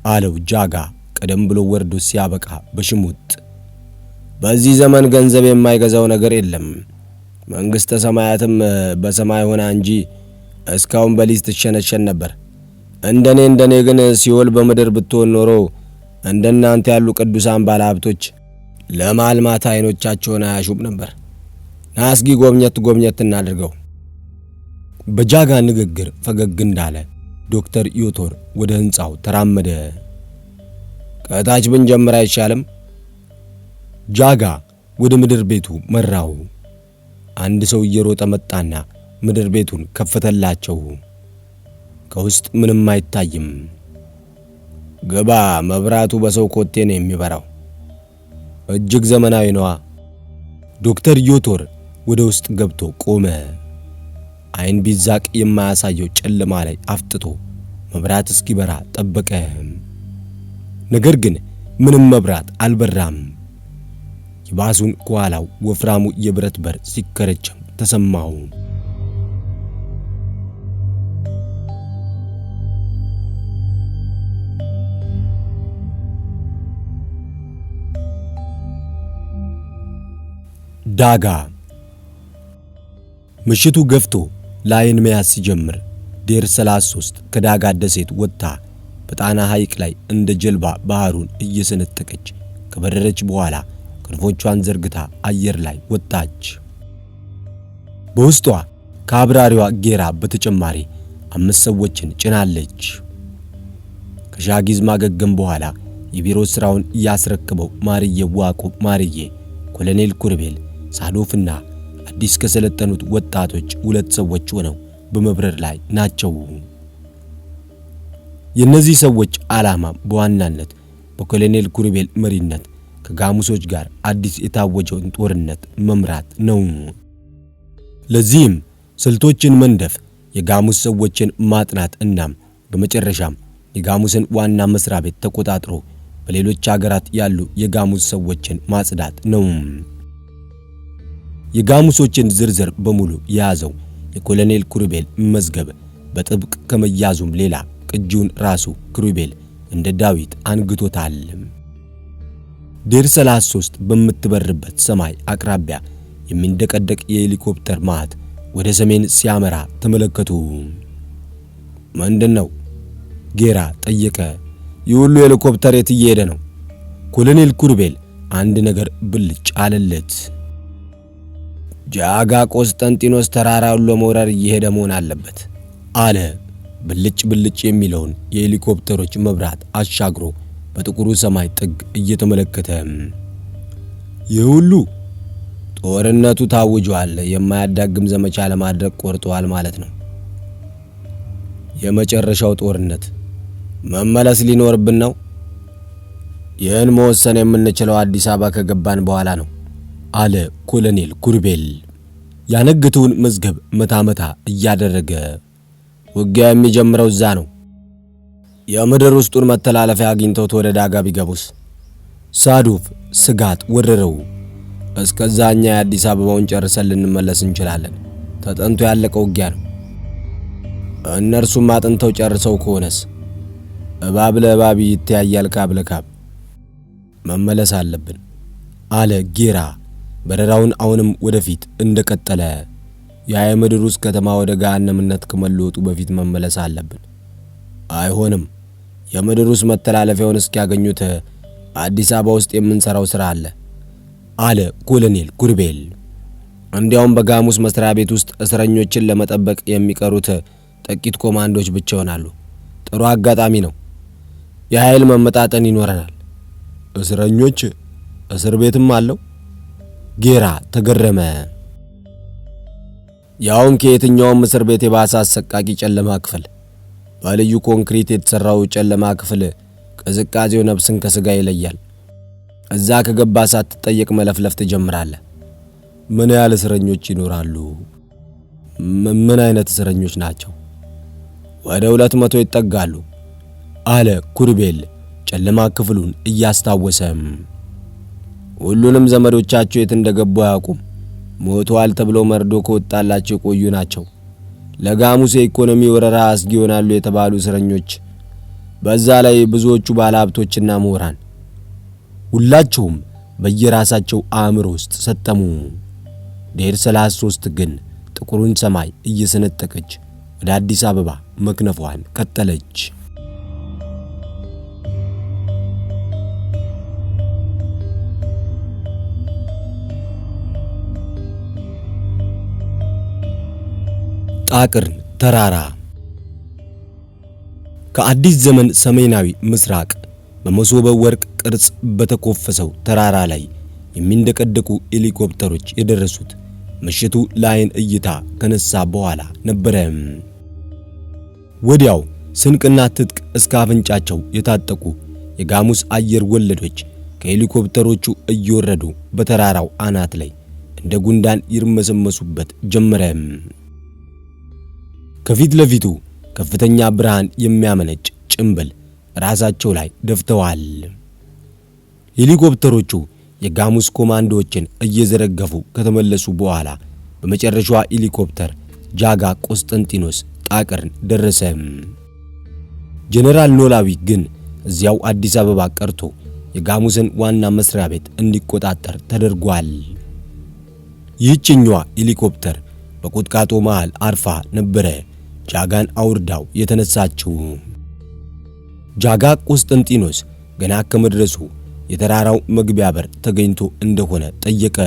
አለው ጃጋ ቀደም ብሎ ወርዶ ሲያበቃ በሽሙጥ። በዚህ ዘመን ገንዘብ የማይገዛው ነገር የለም። መንግስተ ሰማያትም በሰማይ ሆና እንጂ እስካሁን በሊዝ ትሸነሸን ነበር። እንደኔ ግን ሲኦል በምድር ብትሆን ኖሮ እንደናንተ ያሉ ቅዱሳን ባለሀብቶች ለማልማት አይኖቻቸውን አያሹም ነበር። ናስጊ ጎብኘት እናድርገው። በጃጋ ንግግር ፈገግ እንዳለ ዶክተር ዮቶር ወደ ህንጻው ተራመደ። ከታች ብንጀምር አይሻልም? ጃጋ ወደ ምድር ቤቱ መራው። አንድ ሰው እየሮጠ መጣና ምድር ቤቱን ከፈተላቸው። ከውስጥ ምንም አይታይም። ገባ፣ መብራቱ በሰው ኮቴ ነው የሚበራው። እጅግ ዘመናዊ ነዋ። ዶክተር ዮቶር ወደ ውስጥ ገብቶ ቆመ። አይን ቢዛቅ የማያሳየው ጨለማ ላይ አፍጥጦ መብራት እስኪበራ ጠበቀ። ነገር ግን ምንም መብራት አልበራም። ይባሱን ከኋላው ወፍራሙ የብረት በር ሲከረቸም ተሰማው። ዳጋ ምሽቱ ገፍቶ ላይን መያዝ ሲጀምር ዴር 33 ከዳጋ ደሴት ወጥታ በጣና ሐይቅ ላይ እንደ ጀልባ ባህሩን እየሰነጠቀች ከበረረች በኋላ ክንፎቿን ዘርግታ አየር ላይ ወጣች። በውስጧ ከአብራሪዋ ጌራ በተጨማሪ 5 ሰዎችን ጭናለች። ከሻጊዝ ማገገም በኋላ የቢሮ ስራውን ያስረክበው ማርዬ ዋቆ ማርዬ፣ ኮሎኔል ኩርቤል፣ ሳዶፍና አዲስ ከሰለጠኑት ወጣቶች 2 ሰዎች ሆነው በመብረር ላይ ናቸው። የነዚህ ሰዎች ዓላማ በዋናነት በኮሎኔል ኩርቤል መሪነት ከጋሙሶች ጋር አዲስ የታወጀውን ጦርነት መምራት ነው። ለዚህም ስልቶችን መንደፍ፣ የጋሙስ ሰዎችን ማጥናት እናም በመጨረሻም የጋሙስን ዋና መስሪያ ቤት ተቆጣጥሮ በሌሎች ሀገራት ያሉ የጋሙስ ሰዎችን ማጽዳት ነው። የጋሙሶችን ዝርዝር በሙሉ የያዘው የኮሎኔል ኩርቤል መዝገብ በጥብቅ ከመያዙም ሌላ ቅጂውን ራሱ ኩርቤል እንደ ዳዊት አንግቶታል። ዴር 33 በምትበርበት ሰማይ አቅራቢያ የሚንደቀደቅ የሄሊኮፕተር ማት ወደ ሰሜን ሲያመራ ተመለከቱ። ምንድነው? ጌራ ጠየቀ። የሁሉ ሄሊኮፕተር የት እየሄደ ነው? ኮሎኔል ኩርቤል አንድ ነገር ብልጭ አለለት። ጃጋ ቆስጠንጢኖስ ተራራውን ለመውረር እየሄደ መሆን አለበት አለ። ብልጭ ብልጭ የሚለውን የሄሊኮፕተሮች መብራት አሻግሮ በጥቁሩ ሰማይ ጥግ እየተመለከተ የሁሉ ጦርነቱ ታውጇል፣ የማያዳግም ዘመቻ ለማድረግ ቆርጧል ማለት ነው። የመጨረሻው ጦርነት መመለስ ሊኖርብን ነው። ይህን መወሰን የምንችለው አዲስ አበባ ከገባን በኋላ ነው አለ ኮሎኔል ኩርቤል ያነገተውን መዝገብ መታመታ እያደረገ። ውጊያ የሚጀምረው እዛ ነው። የምድር ውስጡን መተላለፊያ አግኝተው ወደ ዳጋ ቢገቡስ? ሳዶፍ ስጋት ወረረው። እስከዛኛ የአዲስ አበባውን ጨርሰን ልንመለስ እንችላለን። ተጠንቶ ያለቀው ውጊያ ነው። እነርሱም አጥንተው ጨርሰው ከሆነስ? እባብ ለእባብ ይተያያል፣ ካብ ለካብ። መመለስ አለብን አለ ጌራ በረራውን አሁንም ወደፊት እንደቀጠለ። የምድር ውስጥ ከተማ ወደ ገሃነምነት ከመለወጡ በፊት መመለስ አለብን። አይሆንም። የምድር ውስጥ መተላለፊያውን እስኪያገኙት አዲስ አበባ ውስጥ የምንሰራው ስራ አለ ኮሎኔል ኩርቤል። እንዲያውም በጋሙስ መስሪያ ቤት ውስጥ እስረኞችን ለመጠበቅ የሚቀሩት ጥቂት ኮማንዶች ብቻ ይሆናሉ። ጥሩ አጋጣሚ ነው። የኃይል መመጣጠን ይኖረናል። እስረኞች? እስር ቤትም አለው? ጌራ ተገረመ። ያውም ከየትኛውም እስር ቤት የባሰ አሰቃቂ ጨለማ ክፍል። በልዩ ኮንክሪት የተሰራው ጨለማ ክፍል ቅዝቃዜው ነፍስን ከስጋ ይለያል። እዛ ከገባ ሳትጠየቅ መለፍለፍ ትጀምራለህ። ምን ያህል እስረኞች ይኖራሉ? ምን አይነት እስረኞች ናቸው? ወደ 200 ይጠጋሉ አለ ኩርቤል ጨለማ ክፍሉን እያስታወሰ። ሁሉንም ዘመዶቻቸው የት እንደገቡ አያውቁም። ሞተዋል ተብሎ መርዶ ከወጣላቸው ቆዩ ናቸው። ለጋሙስ የኢኮኖሚ ወረራ አስጊ ይሆናሉ የተባሉ እስረኞች፣ በዛ ላይ ብዙዎቹ ባለሀብቶችና ምሁራን። ሁላቸውም በየራሳቸው አእምሮ ውስጥ ሰጠሙ። ዴር 33 ግን ጥቁሩን ሰማይ እየሰነጠቀች ወደ አዲስ አበባ መክነፏን ቀጠለች። ጣቅርን ተራራ ከአዲስ ዘመን ሰሜናዊ ምስራቅ በመሶበ ወርቅ ቅርጽ በተኮፈሰው ተራራ ላይ የሚንደቀደቁ ሄሊኮፕተሮች የደረሱት ምሽቱ ላይን እይታ ከነሳ በኋላ ነበረ። ወዲያው ስንቅና ትጥቅ እስከ አፍንጫቸው የታጠቁ የጋሙስ አየር ወለዶች ከሄሊኮፕተሮቹ እየወረዱ በተራራው አናት ላይ እንደ ጉንዳን ይርመሰመሱበት ጀመረ። ከፊት ለፊቱ ከፍተኛ ብርሃን የሚያመነጭ ጭምብል ራሳቸው ላይ ደፍተዋል። ሄሊኮፕተሮቹ የጋሙስ ኮማንዶዎችን እየዘረገፉ ከተመለሱ በኋላ በመጨረሻዋ ሄሊኮፕተር ጃጋ ቆስጠንጢኖስ ጣቅርን ደረሰ። ጀነራል ኖላዊ ግን እዚያው አዲስ አበባ ቀርቶ የጋሙስን ዋና መስሪያ ቤት እንዲቆጣጠር ተደርጓል። ይህችኛዋ ሄሊኮፕተር በቁጥቋጦ መሃል አርፋ ነበረ ጃጋን አውርዳው የተነሳችው። ጃጋ ቆስጠንጢኖስ ገና ከመድረሱ የተራራው መግቢያ በር ተገኝቶ እንደሆነ ጠየቀ።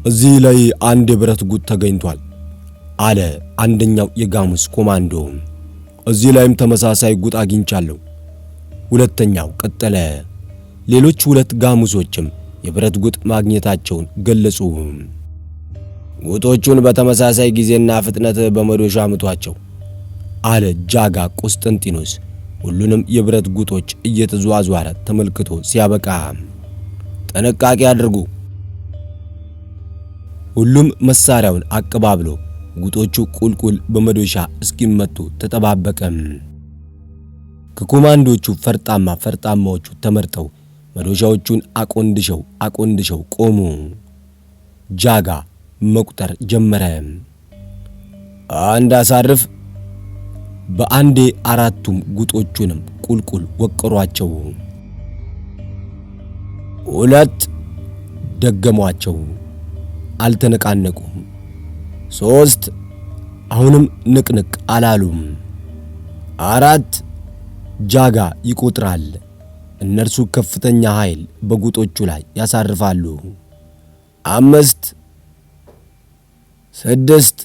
እዚህ ላይ አንድ የብረት ጉጥ ተገኝቷል አለ አንደኛው የጋሙስ ኮማንዶ። እዚህ ላይም ተመሳሳይ ጉጥ አግኝቻለሁ። ሁለተኛው ቀጠለ። ሌሎች ሁለት ጋሙሶችም የብረት ጉጥ ማግኘታቸውን ገለጹ። ጉጦቹን በተመሳሳይ ጊዜና ፍጥነት በመዶሻ አምጧቸው አለ ጃጋ ቆስጠንጢኖስ ሁሉንም የብረት ጉጦች እየተዟዟረ ተመልክቶ ሲያበቃ። ጥንቃቄ አድርጉ። ሁሉም መሳሪያውን አቀባብሎ ጉጦቹ ቁልቁል በመዶሻ እስኪመቱ ተጠባበቀ። ከኮማንዶቹ ፈርጣማዎቹ ተመርጠው መዶሻዎቹን አቆንድሸው ቆሙ። ጃጋ መቁጠር ጀመረ። አንድ አሳርፍ። በአንዴ አራቱም ጉጦቹንም ቁልቁል ወቀሯቸው። ሁለት ደገሟቸው። አልተነቃነቁም። ሶስት አሁንም ንቅንቅ አላሉም። አራት ጃጋ ይቆጥራል። እነርሱ ከፍተኛ ኃይል በጉጦቹ ላይ ያሳርፋሉ። አምስት ስድስት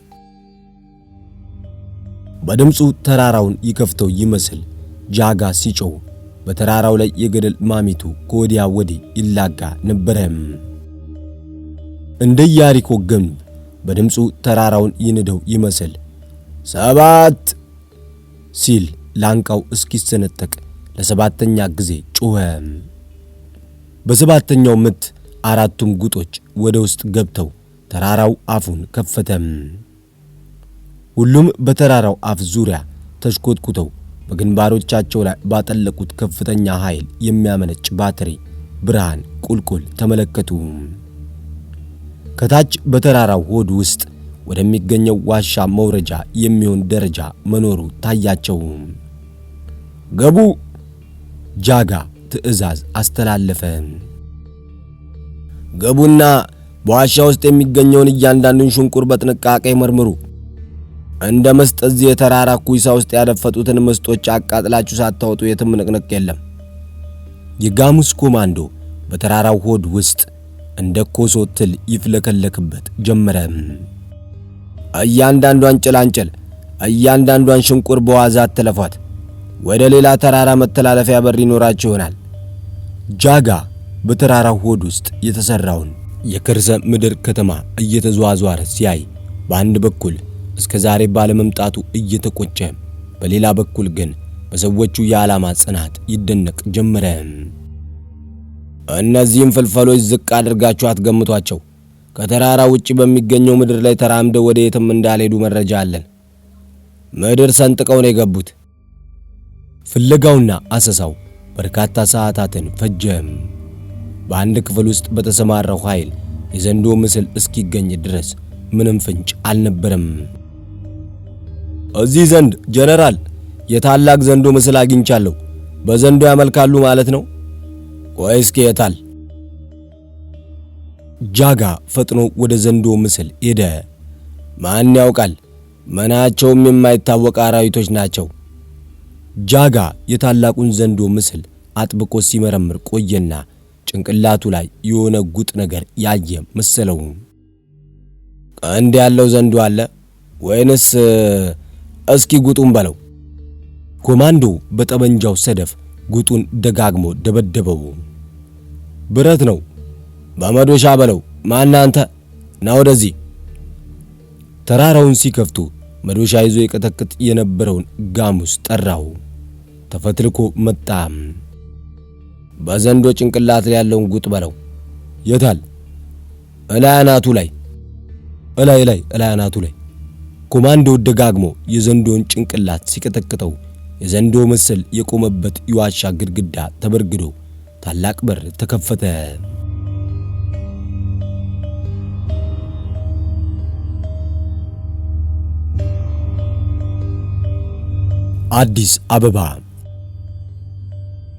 በድምፁ ተራራውን ይከፍተው ይመስል ጃጋ ሲጮህ በተራራው ላይ የገደል ማሚቱ ከወዲያ ወዲህ ይላጋ ነበረ። እንደ ኢያሪኮ ግንብ በድምፁ ተራራውን ይንደው ይመስል ሰባት ሲል ላንቃው እስኪሰነጠቅ ለሰባተኛ ጊዜ ጮኸ። በሰባተኛው ምት አራቱም ጉጦች ወደ ውስጥ ገብተው ተራራው አፉን ከፈተ። ሁሉም በተራራው አፍ ዙሪያ ተሽኮትኩተው በግንባሮቻቸው ላይ ባጠለቁት ከፍተኛ ኃይል የሚያመነጭ ባትሪ ብርሃን ቁልቁል ተመለከቱ። ከታች በተራራው ሆድ ውስጥ ወደሚገኘው ዋሻ መውረጃ የሚሆን ደረጃ መኖሩ ታያቸው። ገቡ! ጃጋ ትዕዛዝ አስተላለፈ። ገቡና በዋሻ ውስጥ የሚገኘውን እያንዳንዱን ሽንቁር በጥንቃቄ መርምሩ። እንደ መስጥ እዚህ የተራራ ኩይሳ ውስጥ ያደፈጡትን መስጦች አቃጥላችሁ ሳታወጡ የትም ንቅንቅ የለም። የጋሙስ ኮማንዶ በተራራው ሆድ ውስጥ እንደ ኮሶ ትል ይፍለከለክበት ጀመረ። እያንዳንዷን ጭላንጭል፣ እያንዳንዷን ሽንቁር በዋዛ አትለፏት። ወደ ሌላ ተራራ መተላለፊያ በር ይኖራችሁ ይሆናል። ጃጋ በተራራው ሆድ ውስጥ የተሰራውን የከርሰ ምድር ከተማ እየተዟዟረ ሲያይ በአንድ በኩል እስከ ዛሬ ባለመምጣቱ እየተቆጨ፣ በሌላ በኩል ግን በሰዎቹ የዓላማ ጽናት ይደነቅ ጀመረ። እነዚህም ፍልፈሎች ዝቅ አድርጋችሁ አትገምቷቸው። ከተራራ ውጪ በሚገኘው ምድር ላይ ተራምደው ወደ የትም እንዳልሄዱ መረጃ አለን። ምድር ሰንጥቀው ነው የገቡት። ፍለጋውና አሰሳው በርካታ ሰዓታትን ፈጀ። በአንድ ክፍል ውስጥ በተሰማራው ኃይል የዘንዶ ምስል እስኪገኝ ድረስ ምንም ፍንጭ አልነበረም። እዚህ ዘንድ ጀነራል፣ የታላቅ ዘንዶ ምስል አግኝቻለሁ። በዘንዶ ያመልካሉ ማለት ነው? ቆይ እስኪ የታል? ጃጋ ፈጥኖ ወደ ዘንዶ ምስል ሄደ። ማን ያውቃል? መናቸውም የማይታወቅ አራዊቶች ናቸው። ጃጋ የታላቁን ዘንዶ ምስል አጥብቆ ሲመረምር ቆየና ጭንቅላቱ ላይ የሆነ ጉጥ ነገር ያየ መሰለው። ቀንድ ያለው ዘንዶ አለ ወይንስ? እስኪ ጉጡን በለው። ኮማንዶ በጠበንጃው ሰደፍ ጉጡን ደጋግሞ ደበደበው። ብረት ነው፣ በመዶሻ በለው። ማን አንተ? ና ወደዚህ። ተራራውን ሲከፍቱ መዶሻ ይዞ የቀጠቅጥ የነበረውን ጋሙስ ጠራው። ተፈትልኮ መጣ። በዘንዶ ጭንቅላት ላይ ያለውን ጉጥ በለው። የታል? እላይ አናቱ ላይ። እላይ አናቱ ላይ። ኮማንዶ ደጋግሞ የዘንዶን ጭንቅላት ሲቀጠቅጠው የዘንዶ ምስል የቆመበት የዋሻ ግድግዳ ተበርግዶ ታላቅ በር ተከፈተ። አዲስ አበባ።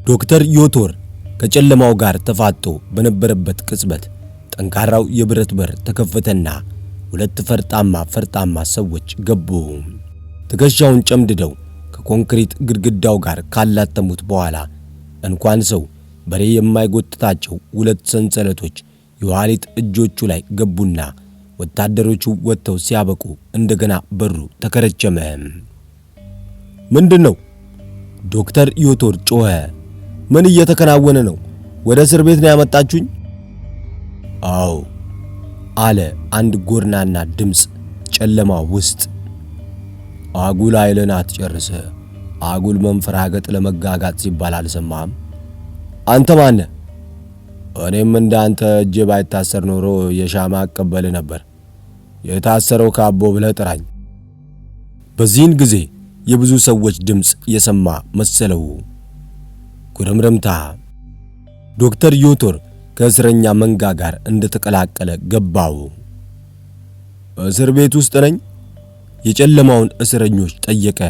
ዶክተር ዮቶር ከጨለማው ጋር ተፋጦ በነበረበት ቅጽበት ጠንካራው የብረት በር ተከፈተና ሁለት ፈርጣማ ሰዎች ገቡ። ትከሻውን ጨምድደው ከኮንክሪት ግድግዳው ጋር ካላተሙት በኋላ እንኳን ሰው በሬ የማይጎትታቸው ሁለት ሰንሰለቶች የኋሊት እጆቹ ላይ ገቡና ወታደሮቹ ወጥተው ሲያበቁ እንደገና በሩ ተከረቸመ። ምንድነው? ዶክተር ዮቶር ጮኸ። ምን እየተከናወነ ነው? ወደ እስር ቤት ነው ያመጣችሁኝ? አዎ አለ አንድ ጎርናና ድምጽ ጨለማ ውስጥ። አጉል ኃይልን አትጨርሰ፣ አጉል መንፈራገጥ ለመጋጋጥ ሲባል አልሰማህም? አንተ ማነ? እኔም እንዳንተ እጄ ባይታሰር ኖሮ የሻማ አቀበል ነበር። የታሰረው ካቦ ብለህ ጥራኝ። በዚህን ጊዜ የብዙ ሰዎች ድምጽ የሰማ መሰለው። ጉርምርምታ። ዶክተር ዮቶር ከእስረኛ መንጋ ጋር እንደተቀላቀለ ገባው። እስር ቤት ውስጥ ነኝ? የጨለማውን እስረኞች ጠየቀ።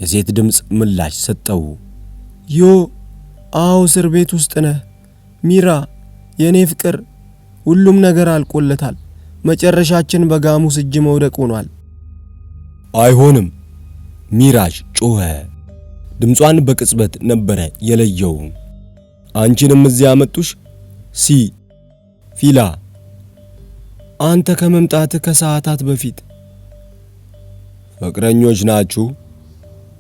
የሴት ድምጽ ምላሽ ሰጠው። አዎ እስር ቤት ውስጥ ነህ ሚራ፣ የኔ ፍቅር። ሁሉም ነገር አልቆለታል። መጨረሻችን በጋሙስ እጅ መውደቅ ሆኗል። አይሆንም፣ ሚራዥ ጮኸ። ድምጿን በቅጽበት ነበረ የለየው። አንቺንም እዚያ መጡሽ? ፊላ፣ አንተ ከመምጣት ከሰዓታት በፊት። ፍቅረኞች ናችሁ?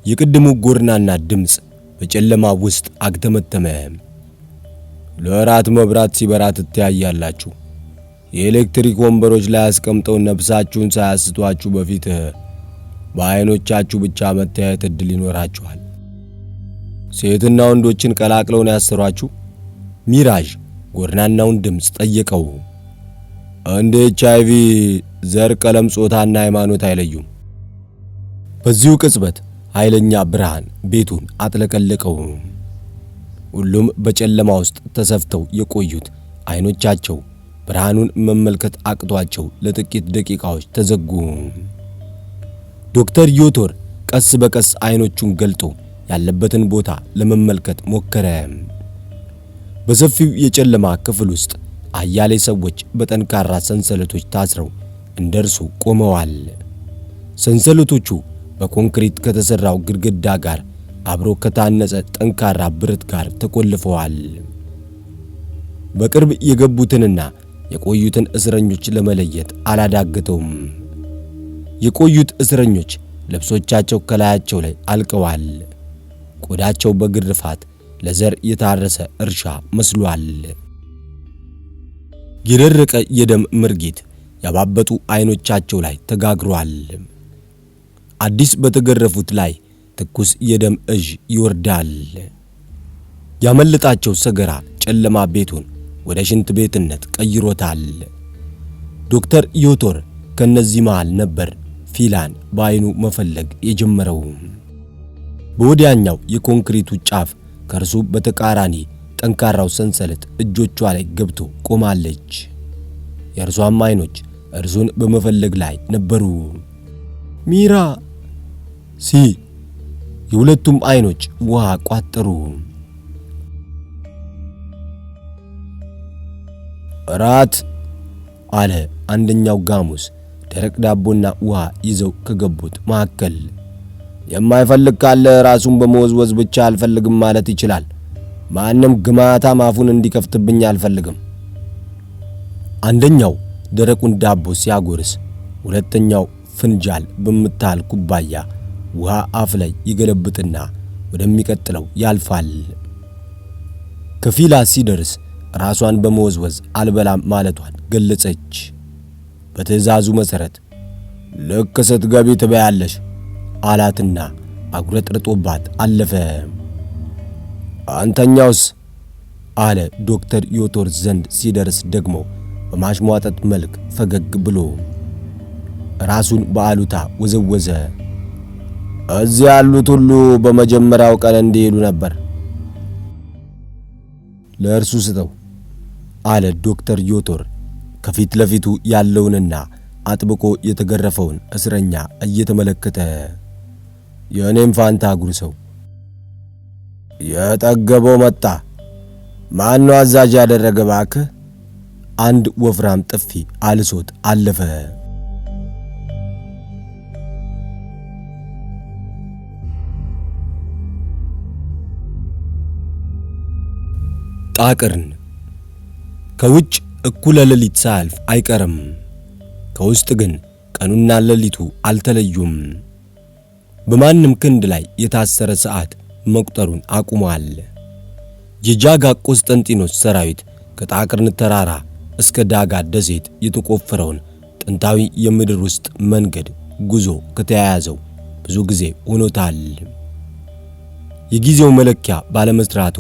የቅድሙ ጎርናና ድምጽ በጨለማ ውስጥ አግተመተመ። ለራት መብራት ሲበራ ትተያያላችሁ። የኤሌክትሪክ ወንበሮች ላይ አስቀምጠው ነፍሳችሁን ሳያስቷችሁ በፊት በአይኖቻችሁ ብቻ መታየት እድል ይኖራችኋል። ሴትና ወንዶችን ቀላቅለው ነው ያሰሯችሁ? ሚራዥ ጎርናናውን ድምጽ ጠየቀው። እንደ HIV ዘር፣ ቀለም፣ ጾታና ሃይማኖት አይለዩም። በዚሁ ቅጽበት ኃይለኛ ብርሃን ቤቱን አጥለቀለቀው። ሁሉም በጨለማ ውስጥ ተሰፍተው የቆዩት አይኖቻቸው ብርሃኑን መመልከት አቅቷቸው ለጥቂት ደቂቃዎች ተዘጉ። ዶክተር ዮቶር ቀስ በቀስ አይኖቹን ገልጦ ያለበትን ቦታ ለመመልከት ሞከረ። በሰፊው የጨለማ ክፍል ውስጥ አያሌ ሰዎች በጠንካራ ሰንሰለቶች ታስረው እንደርሱ ቆመዋል። ሰንሰለቶቹ በኮንክሪት ከተሰራው ግድግዳ ጋር አብሮ ከታነጸ ጠንካራ ብረት ጋር ተቆልፈዋል። በቅርብ የገቡትንና የቆዩትን እስረኞች ለመለየት አላዳገተውም። የቆዩት እስረኞች ልብሶቻቸው ከላያቸው ላይ አልቀዋል። ቆዳቸው በግርፋት ለዘር የታረሰ እርሻ መስሏል። የደረቀ የደም ምርጊት ያባበጡ አይኖቻቸው ላይ ተጋግሯል። አዲስ በተገረፉት ላይ ትኩስ የደም እዥ ይወርዳል። ያመለጣቸው ሰገራ ጨለማ ቤቱን ወደ ሽንት ቤትነት ቀይሮታል። ዶክተር ዮቶር ከነዚህ መሃል ነበር ፊላን በአይኑ መፈለግ የጀመረው። በወዲያኛው የኮንክሪቱ ጫፍ ከርሱ በተቃራኒ ጠንካራው ሰንሰለት እጆቿ ላይ ገብቶ ቆማለች። የእርሷም አይኖች እርሱን በመፈለግ ላይ ነበሩ። ሚራ የሁለቱም አይኖች ውሃ ቋጠሩ። ራት አለ አንደኛው ጋሙስ ደረቅ ዳቦና ውሃ ይዘው ከገቡት መካከል። የማይፈልግ ካለ ራሱን በመወዝወዝ ብቻ አልፈልግም ማለት ይችላል። ማንም ግማታም አፉን እንዲከፍትብኝ አልፈልግም። አንደኛው ደረቁን ዳቦ ሲያጎርስ፣ ሁለተኛው ፍንጃል በመታል ኩባያ ውሃ አፍ ላይ ይገለብጥና ወደሚቀጥለው ያልፋል። ከፊላ ሲደርስ ራሷን በመወዝወዝ አልበላም ማለቷን ገለጸች። በትዕዛዙ መሰረት ልክ ስትገቢ ትበያለሽ አላትና አጉረጥርጦባት አለፈ። አንተኛውስ አለ ዶክተር ዮቶር ዘንድ ሲደርስ ደግሞ በማሽሟጠጥ መልክ ፈገግ ብሎ ራሱን በአሉታ ወዘወዘ። እዚያ ያሉት ሁሉ በመጀመሪያው ቀን እንዲሄዱ ነበር። ለእርሱ ስጠው አለ ዶክተር ዮቶር ከፊት ለፊቱ ያለውንና አጥብቆ የተገረፈውን እስረኛ እየተመለከተ። የኔም ፋንታ ጉርሰው። የጠገበው መጣ። ማን ነው አዛዥ ያደረገ ባክህ? አንድ ወፍራም ጥፊ አልሶት አለፈ። ጣቅርን ከውጭ እኩለ ሌሊት ሳያልፍ አይቀርም። ከውስጥ ግን ቀኑና ሌሊቱ አልተለዩም። በማንም ክንድ ላይ የታሰረ ሰዓት መቁጠሩን አቁሟል። የጃጋ ቆስጠንጢኖስ ሰራዊት ከጣቅርን ተራራ እስከ ዳጋ ደሴት የተቆፈረውን ጥንታዊ የምድር ውስጥ መንገድ ጉዞ ከተያያዘው ብዙ ጊዜ ሆኖታል። የጊዜው መለኪያ ባለመስራቱ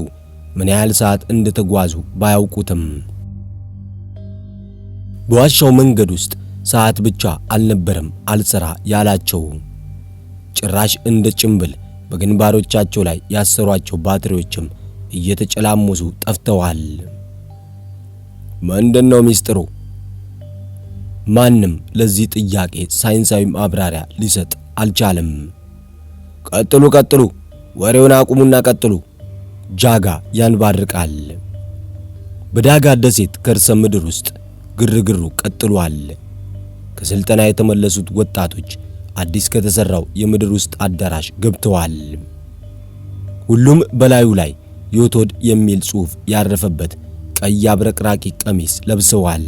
ምን ያህል ሰዓት እንደተጓዙ ባያውቁትም በዋሻው መንገድ ውስጥ ሰዓት ብቻ አልነበረም አልሰራ ያላቸው። ጭራሽ እንደ ጭምብል በግንባሮቻቸው ላይ ያሰሯቸው ባትሪዎችም እየተጨላሞሱ ጠፍተዋል። ምንድነው ሚስጥሩ? ማንም ለዚህ ጥያቄ ሳይንሳዊ ማብራሪያ ሊሰጥ አልቻለም። ቀጥሉ፣ ወሬውን አቁሙና ቀጥሉ። ጃጋ ያንባርቃል። በዳጋ ደሴት ከርሰ ምድር ውስጥ ግርግሩ ቀጥሏል። ከስልጠና የተመለሱት ወጣቶች አዲስ ከተሰራው የምድር ውስጥ አዳራሽ ገብተዋል። ሁሉም በላዩ ላይ ዮቶድ የሚል ጽሑፍ ያረፈበት ቀይ አብረቅራቂ ቀሚስ ለብሰዋል።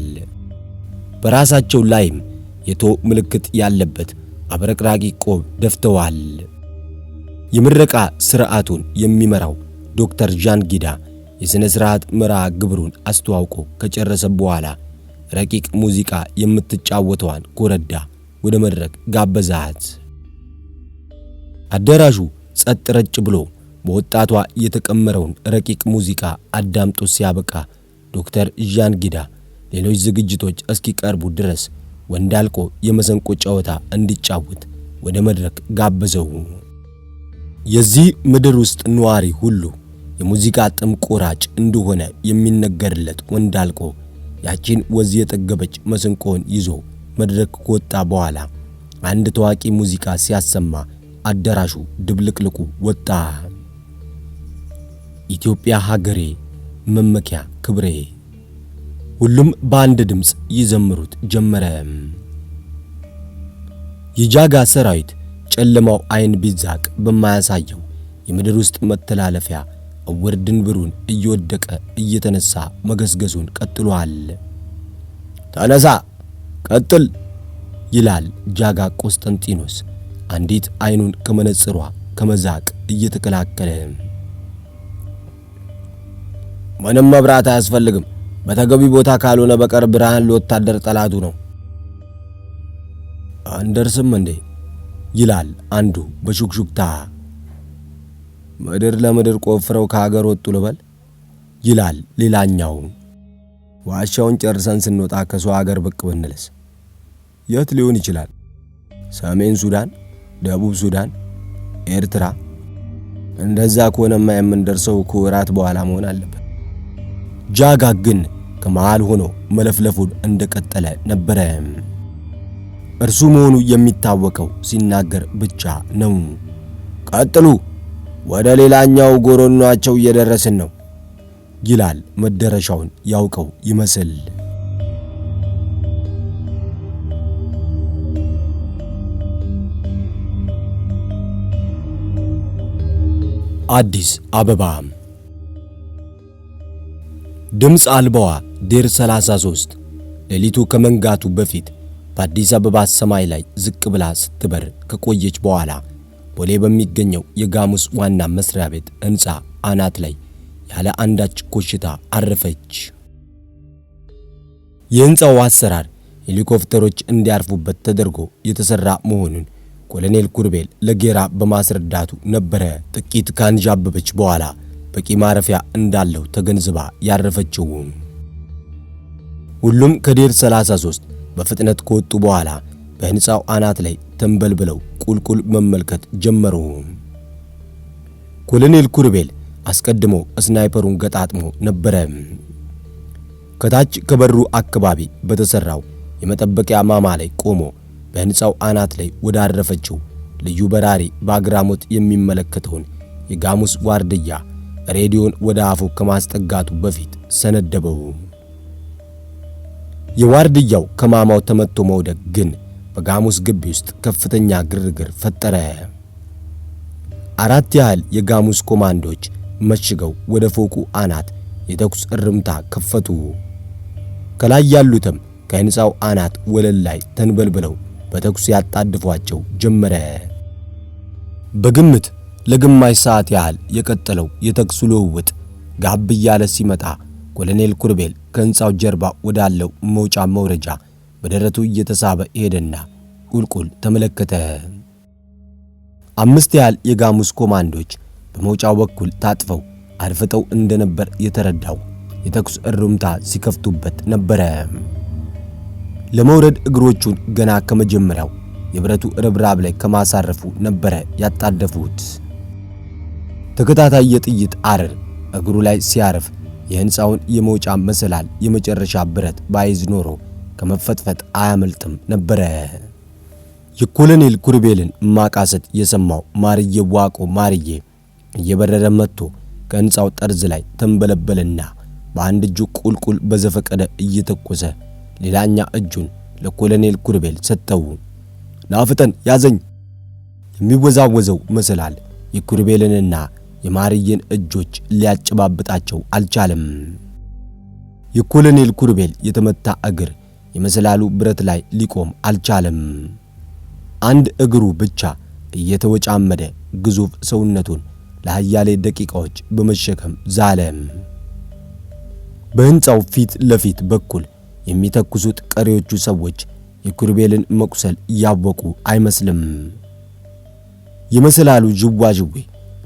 በራሳቸው ላይም የቶ ምልክት ያለበት አብረቅራቂ ቆብ ደፍተዋል። የምረቃ ሥርዓቱን የሚመራው ዶክተር ዣንጊዳ የሥነ ሥርዓት መርሃ ግብሩን አስተዋውቆ ከጨረሰ በኋላ ረቂቅ ሙዚቃ የምትጫወተዋን ኮረዳ ወደ መድረክ ጋበዛት። አዳራሹ ጸጥ ረጭ ብሎ በወጣቷ የተቀመረውን ረቂቅ ሙዚቃ አዳምጦ ሲያበቃ ዶክተር ዣንጊዳ ሌሎች ዝግጅቶች እስኪቀርቡ ድረስ ወንዳልቆ የመሰንቆ ጨዋታ እንዲጫወት ወደ መድረክ ጋበዘው። የዚህ ምድር ውስጥ ነዋሪ ሁሉ የሙዚቃ ጥም ቆራጭ እንደሆነ የሚነገርለት ወንዳልቆ ያቺን ወዝ የጠገበች መሰንቆን ይዞ መድረክ ከወጣ በኋላ አንድ ታዋቂ ሙዚቃ ሲያሰማ አዳራሹ ድብልቅልቁ ወጣ። ኢትዮጵያ ሀገሬ መመኪያ ክብሬ፣ ሁሉም በአንድ ድምፅ ይዘምሩት ጀመረ። የጃጋ ሰራዊት ጨለማው አይን ቢዛቅ በማያሳየው የምድር ውስጥ መተላለፊያ እውር ድንብሩን እየወደቀ እየተነሳ መገስገሱን ቀጥሏል። ተነሳ ቀጥል ይላል ጃጋ ቆስጠንጢኖስ አንዲት አይኑን ከመነጽሯ ከመዛቅ እየተከላከለ። ምንም መብራት አያስፈልግም፣ በተገቢ ቦታ ካልሆነ በቀር ብርሃን ለወታደር ጠላቱ ነው። አንደርስም እንዴ ይላል አንዱ በሹክሹክታ። ምድር ለምድር ቆፍረው ከሀገር ወጡ ልበል ይላል ሌላኛው። ዋሻውን ጨርሰን ስንወጣ ከሰው ሀገር ብቅ ብንልስ የት ሊሆን ይችላል? ሰሜን ሱዳን፣ ደቡብ ሱዳን፣ ኤርትራ? እንደዛ ከሆነማ የምንደርሰው ከወራት በኋላ መሆን አለበት። ጃጋ ግን ከመሃል ሆኖ መለፍለፉን እንደቀጠለ ነበረ። እርሱ መሆኑ የሚታወቀው ሲናገር ብቻ ነው። ቀጥሉ፣ ወደ ሌላኛው ጎረኗቸው እየደረስን ነው ይላል መደረሻውን ያውቀው ይመስል። አዲስ አበባ ድምፅ አልባዋ ዴር 33 ሌሊቱ ከመንጋቱ በፊት በአዲስ አበባ ሰማይ ላይ ዝቅ ብላ ስትበር ከቆየች በኋላ ቦሌ በሚገኘው የጋሙስ ዋና መስሪያ ቤት ሕንጻ አናት ላይ ያለ አንዳች ኮሽታ አረፈች። የሕንጻው አሰራር ሄሊኮፕተሮች እንዲያርፉበት ተደርጎ የተሰራ መሆኑን ኮሎኔል ኩርቤል ለጌራ በማስረዳቱ ነበረ ጥቂት ካንጃበበች በኋላ በቂ ማረፊያ እንዳለው ተገንዝባ ያረፈችው። ሁሉም ከዴር 33 በፍጥነት ከወጡ በኋላ በሕንጻው አናት ላይ ተንበልብለው ቁልቁል መመልከት ጀመሩ። ኮሎኔል ኩርቤል አስቀድሞ ስናይፐሩን ገጣጥሞ ነበረ። ከታች ከበሩ አካባቢ በተሰራው የመጠበቂያ ማማ ላይ ቆሞ በህንጻው አናት ላይ ወዳረፈችው ልዩ በራሪ በአግራሞት የሚመለከተውን የጋሙስ ዋርድያ ሬዲዮን ወደ አፉ ከማስጠጋቱ በፊት ሰነደበው። የዋርድያው ከማማው ተመቶ መውደቅ ግን በጋሙስ ግቢ ውስጥ ከፍተኛ ግርግር ፈጠረ። 4 ያህል የጋሙስ ኮማንዶች መሽገው ወደ ፎቁ አናት የተኩስ እርምታ ከፈቱ። ከላይ ያሉትም ከህንጻው አናት ወለል ላይ ተንበልብለው በተኩስ ያጣድፏቸው ጀመረ። በግምት ለግማሽ ሰዓት ያህል የቀጠለው የተኩስ ልውውጥ ጋብ እያለ ሲመጣ ኮሎኔል ኩርቤል ከህንጻው ጀርባ ወዳለው መውጫ መውረጃ በደረቱ እየተሳበ ሄደና ቁልቁል ተመለከተ። 5 ያህል የጋሙስ ኮማንዶች በመውጫው በኩል ታጥፈው አድፍጠው እንደነበር የተረዳው የተኩስ እርምታ ሲከፍቱበት ነበረ። ለመውረድ እግሮቹን ገና ከመጀመሪያው የብረቱ ርብራብ ላይ ከማሳረፉ ነበረ ያጣደፉት። ተከታታይ የጥይት አረር እግሩ ላይ ሲያርፍ የህንጻውን የመውጫ መሰላል የመጨረሻ ብረት ባይዝ ኖሮ ከመፈጥፈጥ አያመልጥም ነበረ። የኮሎኔል ኩርቤልን ማቃሰት የሰማው ማርዬ ዋቆ ማርዬ እየበረረ መጥቶ ከህንጻው ጠርዝ ላይ ተንበለበለና በአንድ እጁ ቁልቁል በዘፈቀደ እየተኮሰ ሌላኛ እጁን ለኮሎኔል ኩርቤል ሰጠው። ናፍጠን ያዘኝ። የሚወዛወዘው መሰላል የኩርቤልንና የማርዬን እጆች ሊያጨባብጣቸው አልቻለም። የኮሎኔል ኩርቤል የተመታ እግር የመሰላሉ ብረት ላይ ሊቆም አልቻለም። አንድ እግሩ ብቻ እየተወጫመደ ግዙፍ ሰውነቱን ለሃያሌ ደቂቃዎች በመሸከም ዛለ። በህንጻው ፊት ለፊት በኩል የሚተኩሱት ቀሪዎቹ ሰዎች የኩርቤልን መቁሰል ያወቁ አይመስልም። የመሰላሉ ጅዋጅዌ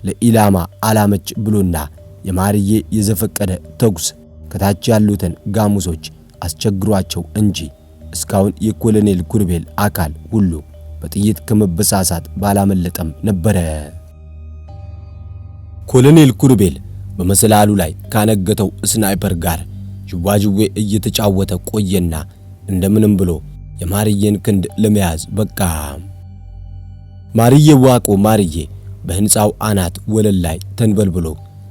ለኢላማ አላመች ብሎና የማርዬ የዘፈቀደ ተኩስ ከታች ያሉትን ጋሙሶች አስቸግሯቸው እንጂ እስካሁን የኮሎኔል ኩርቤል አካል ሁሉ በጥይት ከመበሳሳት ባላመለጠም ነበረ። ኮሎኔል ኩርቤል በመሰላሉ ላይ ካነገተው ስናይፐር ጋር ጅዋጅዌ እየተጫወተ ቆየና እንደምንም ብሎ የማርዬን ክንድ ለመያዝ በቃ። ማርዬ ዋቆ ማርዬ በህንጻው አናት ወለል ላይ ተንበልብሎ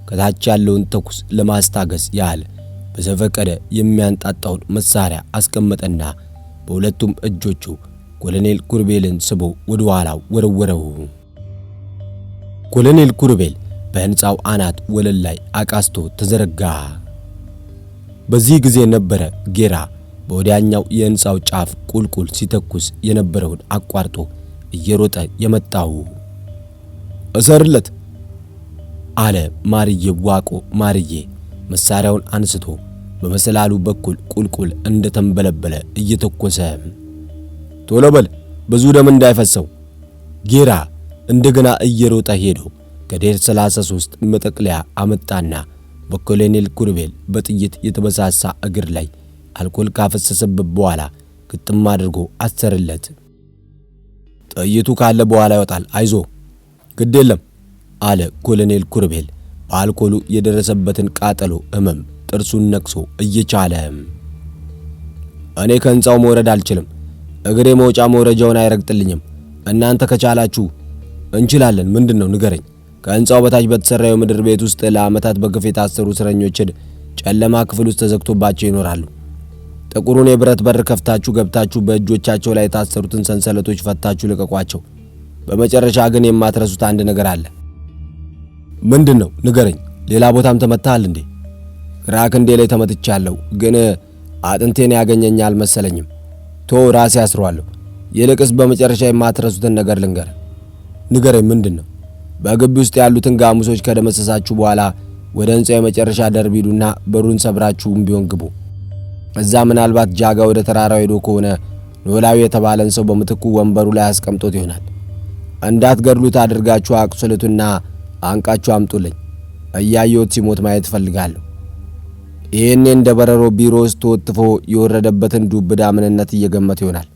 ከታች ያለውን ተኩስ ለማስታገስ ያህል በዘፈቀደ የሚያንጣጣውን መሳሪያ አስቀመጠና በሁለቱም እጆቹ ኮሎኔል ኩርቤልን ስቦ ወደ ኋላው ወረወረው። ኮሎኔል ኩርቤል በህንጻው አናት ወለል ላይ አቃስቶ ተዘረጋ። በዚህ ጊዜ ነበረ ጌራ በወዲያኛው የህንጻው ጫፍ ቁልቁል ሲተኩስ የነበረውን አቋርጦ እየሮጠ የመጣው። እሰርለት አለ ማርዬ ዋቆ ማርዬ መሳሪያውን አንስቶ በመሰላሉ በኩል ቁልቁል እንደተንበለበለ እየተኮሰ። ቶሎ በል ብዙ ደም እንዳይፈሰው። ጌራ እንደገና እየሮጠ ሄዶ ከዴር 33 መጠቅለያ አመጣና በኮሎኔል ኩርቤል በጥይት የተበሳሳ እግር ላይ አልኮል ካፈሰሰበት በኋላ ግጥም አድርጎ አሰረለት። ጥይቱ ካለ በኋላ ይወጣል፣ አይዞ ግድ የለም አለ ኮሎኔል ኩርቤል በአልኮሉ የደረሰበትን ቃጠሎ ህመም ጥርሱን ነክሶ እየቻለ። እኔ ከህንጻው መውረድ አልችልም፣ እግሬ መውጫ መውረጃውን አይረግጥልኝም። እናንተ ከቻላችሁ እንችላለን። ምንድነው ንገረኝ። ከህንጻው በታች በተሰራው የምድር ቤት ውስጥ ለዓመታት በግፍ የታሰሩ እስረኞች ጨለማ ክፍል ውስጥ ተዘግቶባቸው ይኖራሉ። ጥቁሩን የብረት በር ከፍታችሁ ገብታችሁ በእጆቻቸው ላይ የታሰሩትን ሰንሰለቶች ፈታችሁ ልቀቋቸው። በመጨረሻ ግን የማትረሱት አንድ ነገር አለ። ምንድነው ንገረኝ። ሌላ ቦታም ተመታል እንዴ? ራክንዴ ላይ ተመትቻለሁ፣ ግን አጥንቴን ያገኘኝ አልመሰለኝም። ራሴ አስሯለሁ። ይልቅስ በመጨረሻ የማትረሱትን ነገር ልንገር። ንገረኝ። ምንድነው? በግቢ ውስጥ ያሉትን ጋሙሶች ከደመሰሳችሁ በኋላ ወደ ህንጻው የመጨረሻ ደርብ ሂዱና በሩን ሰብራችሁም ቢሆን ግቡ። እዛ ምናልባት ጃጋ ወደ ተራራው ሄዶ ከሆነ ኖላዊ የተባለን ሰው በምትኩ ወንበሩ ላይ አስቀምጦት ይሆናል። እንዳትገድሉት አድርጋችሁ አቁስሉትና አንቃችሁ አምጡልኝ። እያየሁት ሲሞት ማየት ፈልጋለሁ። ይሄኔ እንደ በረሮ ቢሮ ውስጥ ተወጥፎ የወረደበትን ዱብዳ ምንነት እየገመተ ይሆናል።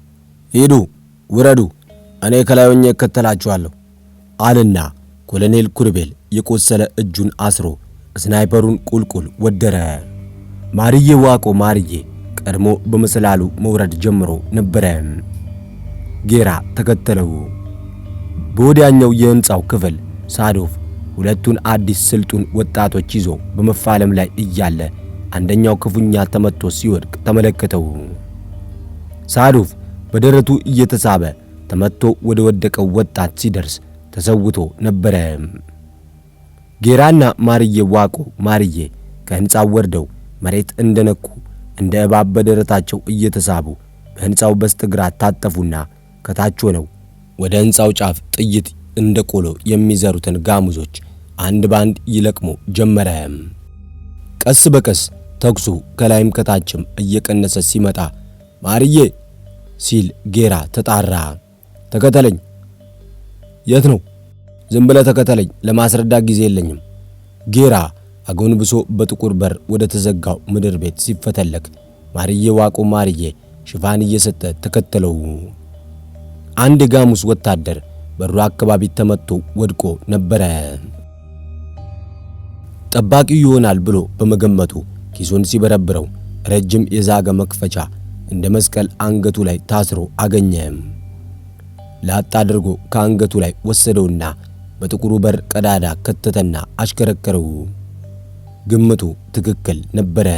ሂዱ፣ ውረዱ፣ እኔ ከላይ ሆኜ እከተላችኋለሁ አለና ኮሎኔል ኩርቤል የቆሰለ እጁን አስሮ ስናይፐሩን ቁልቁል ወደረ። ማርዬ ዋቆ ማርዬ ቀድሞ በመሰላሉ መውረድ ጀምሮ ነበረ። ጌራ ተከተለው። በወዲያኛው የሕንጻው ክፍል ሳዶፍ ሁለቱን አዲስ ስልጡን ወጣቶች ይዞ በመፋለም ላይ እያለ አንደኛው ክፉኛ ተመቶ ሲወድቅ ተመለከተው። ሳዶፍ በደረቱ እየተሳበ ተመቶ ወደ ወደቀው ወጣት ሲደርስ ተሰውቶ ነበረ። ጌራና ማርዬ ዋቆ ማርዬ ከሕንጻው ወርደው መሬት እንደነኩ እንደ እባብ በደረታቸው እየተሳቡ በሕንጻው በስተግራ ታጠፉና ከታች ሆነው ወደ ሕንጻው ጫፍ ጥይት እንደ ቆሎ የሚዘሩትን ጋሙዞች አንድ ባንድ ይለቅሙ ጀመረ። ቀስ በቀስ ተኩሱ ከላይም ከታችም እየቀነሰ ሲመጣ ማርዬ ሲል ጌራ ተጣራ። ተከተለኝ። የት ነው? ዝም ብለህ ተከተለኝ፣ ለማስረዳት ጊዜ የለኝም። ጌራ አጎንብሶ በጥቁር በር ወደ ተዘጋው ምድር ቤት ሲፈተለክ ማርዬ ዋቆ ማርዬ ሽፋን እየሰጠ ተከተለው። አንድ የጋሙስ ወታደር በሩ አካባቢ ተመቶ ወድቆ ነበረ። ጠባቂው ይሆናል ብሎ በመገመቱ ኪሱን ሲበረብረው ረጅም የዛገ መክፈቻ እንደ መስቀል አንገቱ ላይ ታስሮ አገኘ። ላጥ አድርጎ ከአንገቱ ላይ ወሰደውና በጥቁሩ በር ቀዳዳ ከተተና አሽከረከረው። ግምቱ ትክክል ነበረ።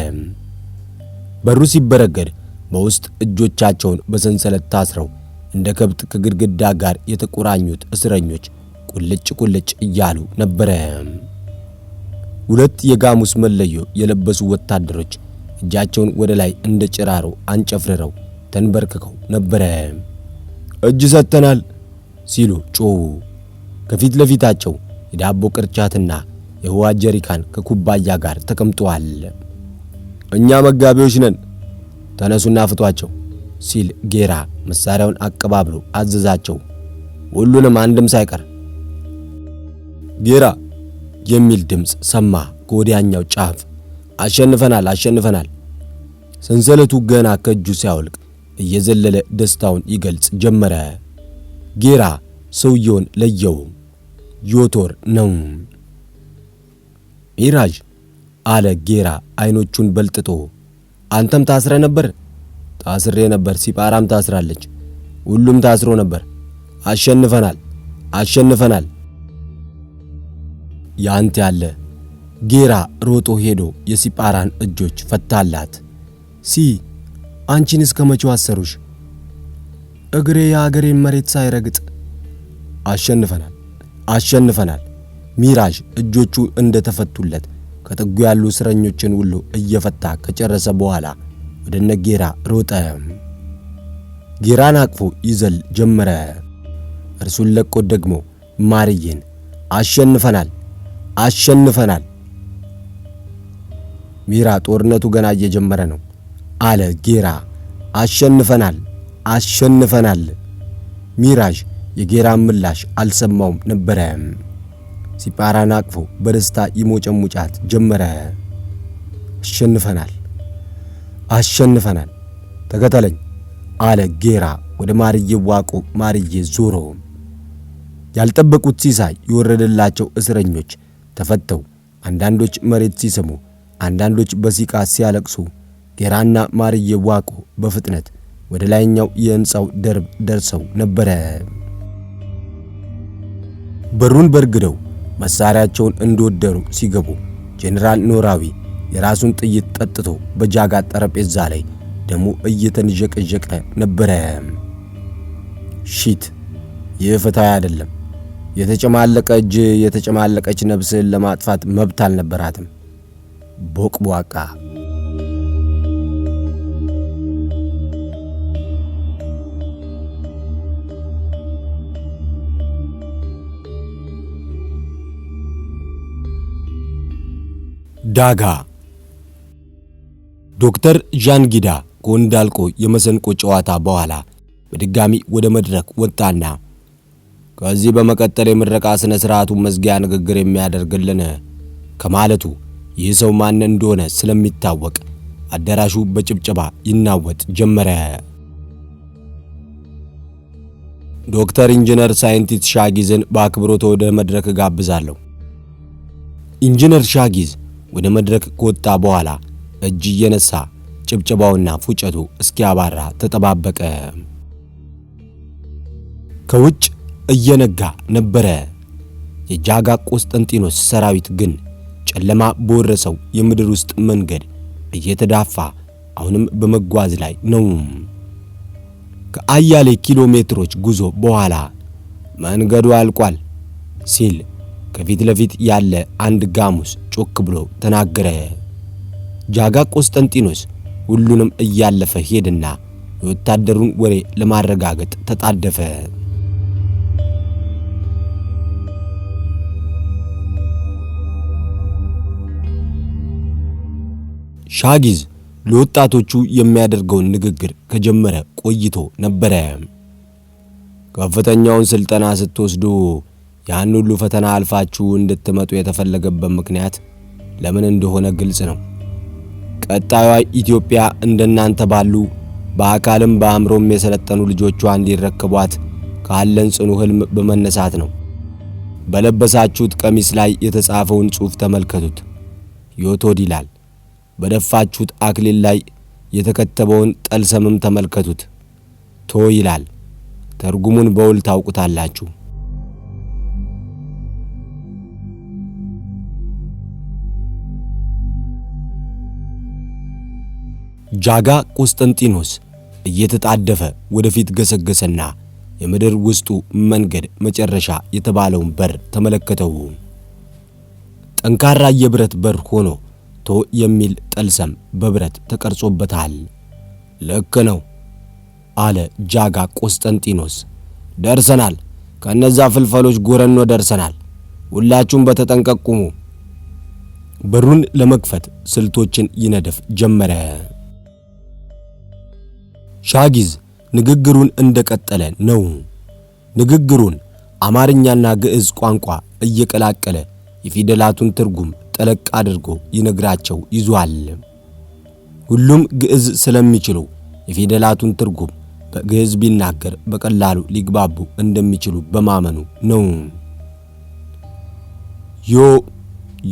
በሩ ሲበረገድ በውስጥ እጆቻቸውን በሰንሰለት ታስረው እንደ ከብት ከግድግዳ ጋር የተቆራኙት እስረኞች ቁልጭ ቁልጭ እያሉ ነበረ። ሁለት የጋሙስ መለዮ የለበሱ ወታደሮች እጃቸውን ወደ ላይ እንደ ጭራሮ አንጨፍርረው ተንበርክከው ነበረ። እጅ ሰጥተናል ሲሉ ጮሁ። ከፊት ለፊታቸው የዳቦ ቅርጫትና የውሃ ጀሪካን ከኩባያ ጋር ተቀምጠዋል። እኛ መጋቢዎች ነን፣ ተነሱና ፍቷቸው ሲል ጌራ መሳሪያውን አቀባብሎ አዘዛቸው። ሁሉንም አንድም ሳይቀር። ጌራ የሚል ድምፅ ሰማ ከወዲያኛው ጫፍ። አሸንፈናል፣ አሸንፈናል። ሰንሰለቱ ገና ከእጁ ሲያወልቅ እየዘለለ ደስታውን ይገልጽ ጀመረ። ጌራ ሰውየውን ለየው። ዮቶር ነው። ሚራዥ አለ ጌራ አይኖቹን በልጥጦ። አንተም ታስረ ነበር? ታስሬ ነበር። ሲጳራም ታስራለች። ሁሉም ታስሮ ነበር። አሸንፈናል፣ አሸንፈናል። ያንተ ያለ ጌራ ሮጦ ሄዶ የሲጳራን እጆች ፈታላት። አንቺን እስከ መቼው አሰሩሽ? እግሬ የአገሬን መሬት ሳይረግጥ። አሸንፈናል፣ አሸንፈናል። ሚራዥ እጆቹ እንደተፈቱለት ከጥጉ ያሉ እስረኞችን ሁሉ እየፈታ ከጨረሰ በኋላ ወደ ጌራ ሮጠ። ጌራን አቅፎ ይዘል ጀመረ። እርሱን ለቆ ደግሞ ማርዬን አሸንፈናል፣ አሸንፈናል። ሚራ ጦርነቱ ገና እየጀመረ ነው አለ ጌራ። አሸንፈናል፣ አሸንፈናል። ሚራዥ የጌራን ምላሽ አልሰማውም ነበረ። ሲጳራን አቅፎ በደስታ ይሞጨሙጫት ጀመረ። አሸንፈናል፣ አሸንፈናል። ተከተለኝ አለ ጌራ ወደ ማርዬ ዋቆ ማርዬ ዞሮ። ያልጠበቁት ሲሳይ የወረደላቸው እስረኞች ተፈተው አንዳንዶች መሬት ሲስሙ፣ አንዳንዶች በሲቃ ሲያለቅሱ ጌራና ማርዬ ዋቆ በፍጥነት ወደ ላይኛው የሕንጻው ደርብ ደርሰው ነበረ። በሩን በርግደው መሳሪያቸውን እንደወደሩ ሲገቡ ጄኔራል ኖራዊ የራሱን ጥይት ጠጥቶ በጃጋት ጠረጴዛ ላይ ደሙ እየተንዠቀዠቀ ነበረ። ሺት ይህ ፍትሃዊ አይደለም። የተጨማለቀ እጅ የተጨማለቀች ነፍስን ለማጥፋት መብት አልነበራትም። ቦቅቧቃ ዳጋ ዶክተር ዣንጊዳ ከወንዳልቆ የመሰንቆ ጨዋታ በኋላ በድጋሚ ወደ መድረክ ወጣና ከዚህ በመቀጠል የምረቃ ስነ ስርዓቱ መዝጊያ ንግግር የሚያደርግልን ከማለቱ ይህ ሰው ማን እንደሆነ ስለሚታወቅ አዳራሹ በጭብጨባ ይናወጥ ጀመረ። ዶክተር ኢንጂነር ሳይንቲስት ሻጊዝን በአክብሮት ወደ መድረክ ጋብዛለሁ። ኢንጂነር ሻጊዝ ወደ መድረክ ከወጣ በኋላ እጅ እየነሳ ጭብጨባውና ፉጨቱ እስኪያባራ ተጠባበቀ። ከውጭ እየነጋ ነበረ። የጃጋ ቆስጠንጢኖስ ሰራዊት ግን ጨለማ በወረሰው የምድር ውስጥ መንገድ እየተዳፋ አሁንም በመጓዝ ላይ ነው። ከአያሌ ኪሎ ሜትሮች ጉዞ በኋላ መንገዱ አልቋል ሲል ከፊት ለፊት ያለ አንድ ጋሙስ ጮክ ብሎ ተናገረ። ጃጋ ቆስጠንጢኖስ ሁሉንም እያለፈ ሄድና የወታደሩን ወሬ ለማረጋገጥ ተጣደፈ። ሻጊዝ ለወጣቶቹ የሚያደርገውን ንግግር ከጀመረ ቆይቶ ነበረ። ከፍተኛውን ስልጠና ስትወስዱ ያን ሁሉ ፈተና አልፋችሁ እንድትመጡ የተፈለገበት ምክንያት ለምን እንደሆነ ግልጽ ነው። ቀጣዩዋ ኢትዮጵያ እንደናንተ ባሉ በአካልም በአእምሮም የሰለጠኑ ልጆቿ እንዲረከቧት ካለን ጽኑ ህልም በመነሳት ነው። በለበሳችሁት ቀሚስ ላይ የተጻፈውን ጽሑፍ ተመልከቱት። ዮቶድ ይላል። በደፋችሁት አክሊል ላይ የተከተበውን ጠልሰምም ተመልከቱት። ቶ ይላል። ትርጉሙን በውል ታውቁታላችሁ። ጃጋ ቆስጠንጢኖስ እየተጣደፈ ወደፊት ገሰገሰና የምድር ውስጡ መንገድ መጨረሻ የተባለውን በር ተመለከተው። ጠንካራ የብረት በር ሆኖ ቶ የሚል ጠልሰም በብረት ተቀርጾበታል። ልክ ነው አለ ጃጋ ቆስጠንጢኖስ። ደርሰናል። ከነዛ ፍልፈሎች ጎረኖ ደርሰናል። ሁላችሁም በተጠንቀቅ ቁሙ። በሩን ለመክፈት ስልቶችን ይነደፍ ጀመረ። ሻጊዝ ንግግሩን እንደቀጠለ ነው። ንግግሩን አማርኛና ግዕዝ ቋንቋ እየቀላቀለ የፊደላቱን ትርጉም ጠለቅ አድርጎ ይነግራቸው ይዟል። ሁሉም ግዕዝ ስለሚችሉ የፊደላቱን ትርጉም በግዕዝ ቢናገር በቀላሉ ሊግባቡ እንደሚችሉ በማመኑ ነው። ዮ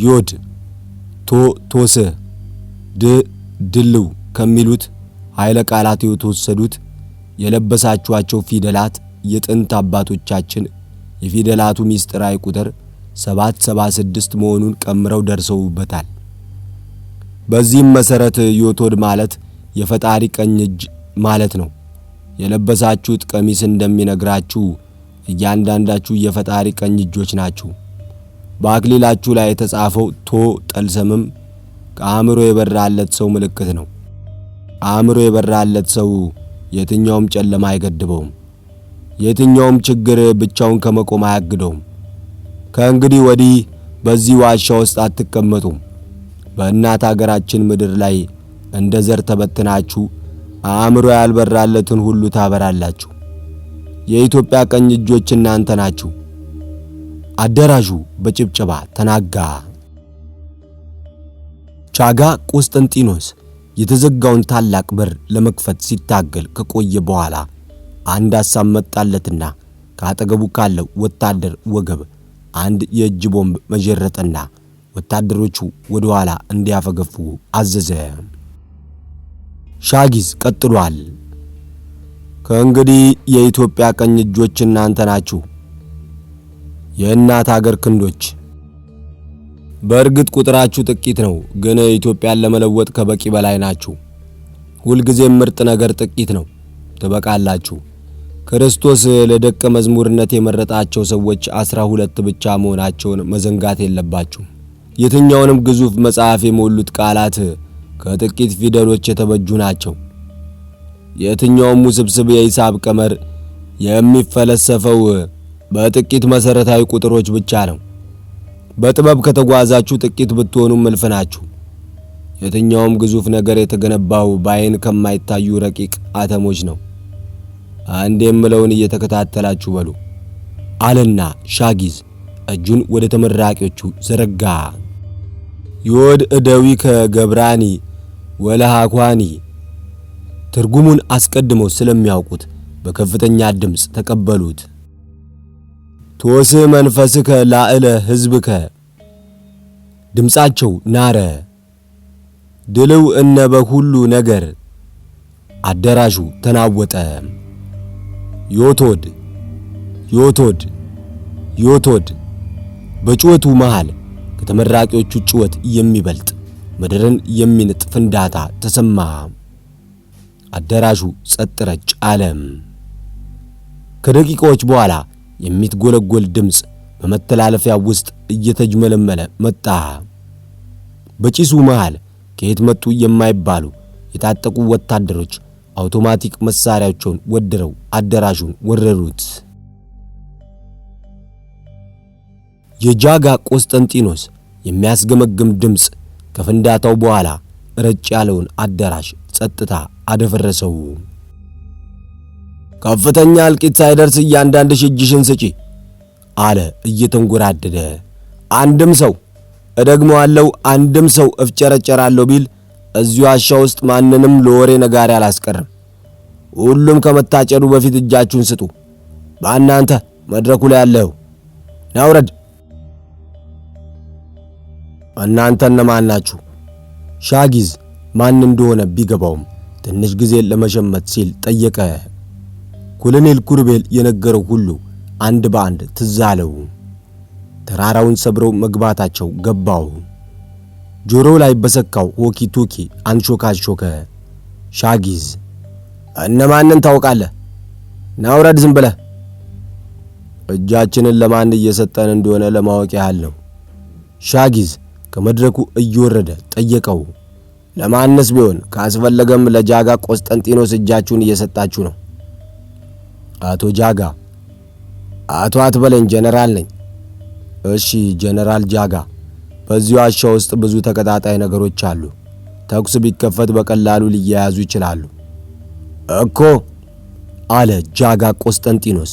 ዮድ፣ ቶ ቶስ፣ ድ ድልው ከሚሉት ኃይለ ቃላት የተወሰዱት የለበሳችኋቸው ፊደላት የጥንት አባቶቻችን የፊደላቱ ሚስጥራዊ ቁጥር 776 መሆኑን ቀምረው ደርሰውበታል። በዚህም መሰረት ዮቶድ ማለት የፈጣሪ ቀኝ እጅ ማለት ነው። የለበሳችሁት ቀሚስ እንደሚነግራችሁ እያንዳንዳችሁ የፈጣሪ ቀኝ እጆች ናችሁ። በአክሊላችሁ ላይ የተጻፈው ቶ ጠልሰምም ከአእምሮ የበራለት ሰው ምልክት ነው። አእምሮ የበራለት ሰው የትኛውም ጨለማ አይገድበውም። የትኛውም ችግር ብቻውን ከመቆም አያግደውም። ከእንግዲህ ወዲህ በዚህ ዋሻ ውስጥ አትቀመጡም። በእናት ሀገራችን ምድር ላይ እንደ ዘር ተበትናችሁ አእምሮ ያልበራለትን ሁሉ ታበራላችሁ። የኢትዮጵያ ቀኝ እጆች እናንተ ናችሁ። አዳራሹ በጭብጨባ ተናጋ። ጃጋ ቆስጠንጢኖስ የተዘጋውን ታላቅ በር ለመክፈት ሲታገል ከቆየ በኋላ አንድ ሐሳብ መጣለትና ካጠገቡ ካለው ወታደር ወገብ አንድ የእጅ ቦምብ መጀረጠና ወታደሮቹ ወደ ኋላ እንዲያፈገፍጉ አዘዘ። ሻጊዝ ቀጥሏል። ከእንግዲህ የኢትዮጵያ ቀኝ እጆች እናንተ ናችሁ፣ የእናት ሀገር ክንዶች። በእርግጥ ቁጥራችሁ ጥቂት ነው፣ ግን ኢትዮጵያን ለመለወጥ ከበቂ በላይ ናችሁ። ሁልጊዜም ምርጥ ነገር ጥቂት ነው፣ ትበቃላችሁ። ክርስቶስ ለደቀ መዝሙርነት የመረጣቸው ሰዎች 12 ብቻ መሆናቸውን መዘንጋት የለባችሁ። የትኛውንም ግዙፍ መጽሐፍ የሞሉት ቃላት ከጥቂት ፊደሎች የተበጁ ናቸው። የትኛውም ውስብስብ የሂሳብ ቀመር የሚፈለሰፈው በጥቂት መሰረታዊ ቁጥሮች ብቻ ነው። በጥበብ ከተጓዛችሁ ጥቂት ብትሆኑም እልፍ ናችሁ። የትኛውም ግዙፍ ነገር የተገነባው በአይን ከማይታዩ ረቂቅ አተሞች ነው። አንድ የምለውን እየተከታተላችሁ በሉ አለና ሻጊዝ እጁን ወደ ተመራቂዎቹ ዘረጋ። ዮድ እደዊ ከገብራኒ ወለሃኳኒ ትርጉሙን አስቀድመው ስለሚያውቁት በከፍተኛ ድምፅ ተቀበሉት። ትወስህ መንፈስከ ላዕለ ሕዝብከ። ድምፃቸው ናረ። ድልው እነ በሁሉ ነገር። አዳራሹ ተናወጠ። ዮቶድ ዮቶድ ዮቶድ። በጩኸቱ መሃል ከተመራቂዎቹ ጩኸት የሚበልጥ ምድርን የሚንጥ ፍንዳታ ተሰማ። አዳራሹ ጸጥ ረጭ አለ። ከደቂቃዎች በኋላ የሚትጎለጎል ድምፅ በመተላለፊያ ውስጥ እየተጅመለመለ መጣ። በጭሱ መሃል ከየት መጡ የማይባሉ የታጠቁ ወታደሮች አውቶማቲክ መሳሪያቸውን ወድረው አዳራሹን ወረሩት። የጃጋ ቆስጠንጢኖስ የሚያስገመግም ድምፅ ከፍንዳታው በኋላ ረጭ ያለውን አዳራሽ ጸጥታ አደፈረሰው። ከፍተኛ እልቂት ሳይደርስ እያንዳንድሽ እጅሽን ስጪ አለ እየተንጎራደደ። አንድም ሰው እደግመዋለሁ፣ አንድም ሰው እፍጨረጨራለሁ ቢል እዚሁ ዋሻ ውስጥ ማንንም ለወሬ ነጋሪ አላስቀርም። ሁሉም ከመታጨዱ በፊት እጃችሁን ስጡ። በእናንተ መድረኩ ላይ ያለው ናውረድ። እናንተ እነማን ናችሁ? ሻጊዝ ማን እንደሆነ ቢገባውም ትንሽ ጊዜ ለመሸመት ሲል ጠየቀ። ኮሎኔል ኩርቤል የነገረው ሁሉ አንድ በአንድ ትዝ አለው። ተራራውን ሰብረው መግባታቸው ገባው። ጆሮው ላይ በሰካው ሆኪ ቶኪ አንሾካሾከ። ሻጊዝ እነማንን ታውቃለህ? ናውረድ ዝም ብለህ። እጃችንን ለማን እየሰጠን እንደሆነ ለማወቅ ያህል ነው። ሻጊዝ ከመድረኩ እየወረደ ጠየቀው። ለማንስ ቢሆን ካስፈለገም ለጃጋ ቆስጠንጢኖስ እጃችሁን እየሰጣችሁ ነው። አቶ ጃጋ። አቶ አትበለኝ፣ ጀነራል ነኝ። እሺ ጀነራል ጃጋ፣ በዚህ ዋሻ ውስጥ ብዙ ተቀጣጣይ ነገሮች አሉ። ተኩስ ቢከፈት በቀላሉ ሊያያዙ ይችላሉ እኮ አለ ጃጋ ቆስጠንጢኖስ።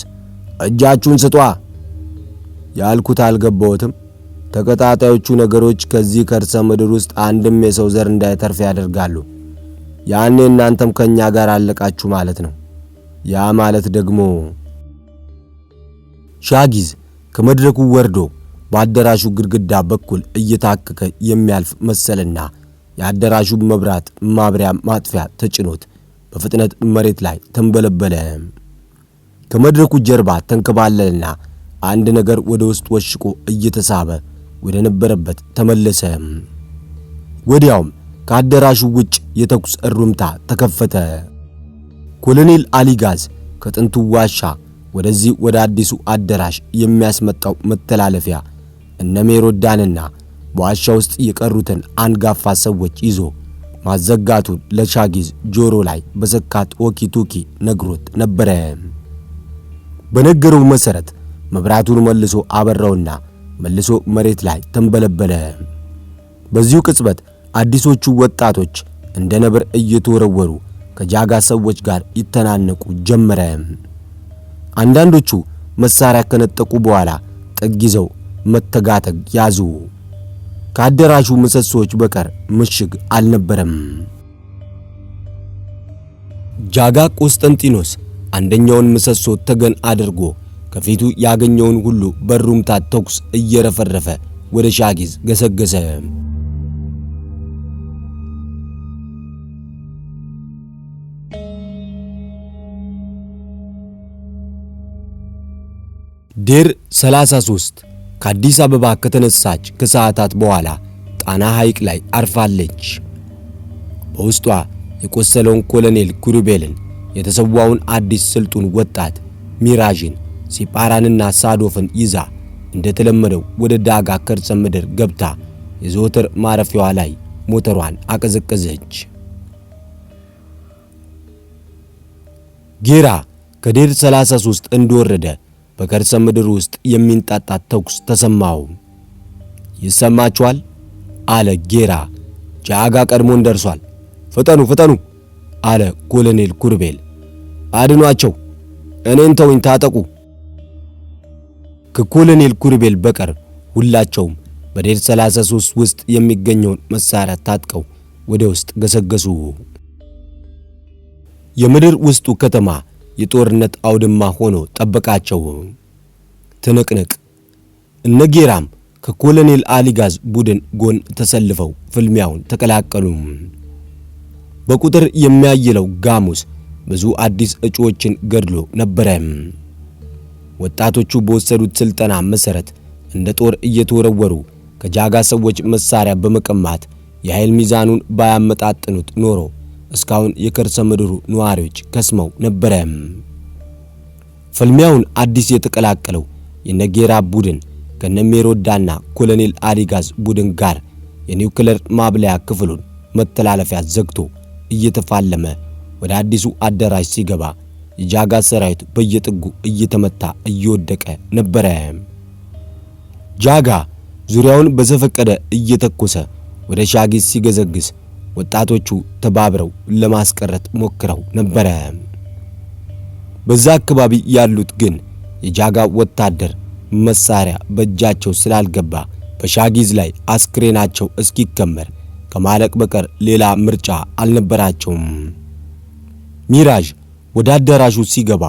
እጃችሁን ስጧ። ያልኩት አልገባዎትም? ተቀጣጣዮቹ ነገሮች ከዚህ ከርሰ ምድር ውስጥ አንድም የሰው ዘር እንዳይተርፍ ያደርጋሉ። ያኔ እናንተም ከኛ ጋር አለቃችሁ ማለት ነው። ያ ማለት ደግሞ ሻጊዝ ከመድረኩ ወርዶ በአዳራሹ ግድግዳ በኩል እየታከከ የሚያልፍ መሰለና የአዳራሹ መብራት ማብሪያ ማጥፊያ ተጭኖት በፍጥነት መሬት ላይ ተንበለበለ። ከመድረኩ ጀርባ ተንከባለለና አንድ ነገር ወደ ውስጥ ወሽቆ እየተሳበ ወደ ነበረበት ተመለሰ። ወዲያውም ከአዳራሹ ውጭ የተኩስ እሩምታ ተከፈተ። ኮሎኔል አሊጋዝ ከጥንቱ ዋሻ ወደዚህ ወደ አዲሱ አዳራሽ የሚያስመጣው መተላለፊያ እነ ሜሮዳንና በዋሻ ውስጥ የቀሩትን አንጋፋ ሰዎች ይዞ ማዘጋቱን ለሻጊዝ ጆሮ ላይ በሰካት ወኪቶኪ ነግሮት ነበረ። በነገረው መሰረት መብራቱን መልሶ አበራውና መልሶ መሬት ላይ ተንበለበለ። በዚሁ ቅጽበት አዲሶቹ ወጣቶች እንደ ነብር እየተወረወሩ ከጃጋ ሰዎች ጋር ይተናነቁ ጀመረ። አንዳንዶቹ መሳሪያ ከነጠቁ በኋላ ጥግ ይዘው መተጋተግ ያዙ። ከአዳራሹ ምሰሶች በቀር ምሽግ አልነበረም። ጃጋ ቆስጠንጢኖስ አንደኛውን ምሰሶ ተገን አድርጎ ከፊቱ ያገኘውን ሁሉ በሩምታ ተኩስ እየረፈረፈ ወደ ሻጊዝ ገሰገሰ። ዴር 33 ከአዲስ አበባ ከተነሳች ከሰዓታት በኋላ ጣና ሐይቅ ላይ አርፋለች። በውስጧ የቆሰለውን ኮሎኔል ኩሩቤልን፣ የተሰዋውን አዲስ ስልጡን ወጣት ሚራዥን፣ ሲጳራንና ሳዶፍን ይዛ እንደተለመደው ወደ ዳጋ ከርሰ ምድር ገብታ የዘወትር ማረፊያዋ ላይ ሞተሯን አቀዘቀዘች። ጌራ ከዴር 33 እንደወረደ በከርሰ ምድር ውስጥ የሚንጣጣ ተኩስ ተሰማው። ይሰማችኋል? አለ ጌራ። ጃጋ ቀድሞን ደርሷል። ፍጠኑ ፍጠኑ አለ ኮሎኔል ኩርቤል። አድኗቸው፣ እኔን ተውኝ፣ ታጠቁ። ከኮሎኔል ኩርቤል በቀር ሁላቸውም በዴር 33 ውስጥ የሚገኘውን መሳሪያ ታጥቀው ወደ ውስጥ ገሰገሱ። የምድር ውስጡ ከተማ የጦርነት አውድማ ሆኖ ጠበቃቸው። ትንቅንቅ። እነ ጌራም ከኮሎኔል አሊጋዝ ቡድን ጎን ተሰልፈው ፍልሚያውን ተቀላቀሉ። በቁጥር የሚያይለው ጋሙስ ብዙ አዲስ እጩዎችን ገድሎ ነበረ። ወጣቶቹ በወሰዱት ስልጠና መሰረት እንደ ጦር እየተወረወሩ ከጃጋ ሰዎች መሳሪያ በመቀማት የኃይል ሚዛኑን ባያመጣጥኑት ኖሮ እስካሁን የከርሰ ምድሩ ነዋሪዎች ከስመው ነበረ። ፍልሚያውን አዲስ የተቀላቀለው የነጌራ ቡድን ከነሜሮዳና ኮሎኔል አሊጋዝ ቡድን ጋር የኒውክሌር ማብለያ ክፍሉን መተላለፊያ ዘግቶ እየተፋለመ ወደ አዲሱ አዳራሽ ሲገባ የጃጋ ሰራዊት በየጥጉ እየተመታ እየወደቀ ነበረ። ጃጋ ዙሪያውን በዘፈቀደ እየተኮሰ ወደ ሻጊስ ሲገዘግስ ወጣቶቹ ተባብረው ለማስቀረት ሞክረው ነበረ። በዛ አካባቢ ያሉት ግን የጃጋ ወታደር መሳሪያ በእጃቸው ስላልገባ በሻጊዝ ላይ አስክሬናቸው እስኪከመር ከማለቅ በቀር ሌላ ምርጫ አልነበራቸውም። ሚራዥ ወደ አዳራሹ ሲገባ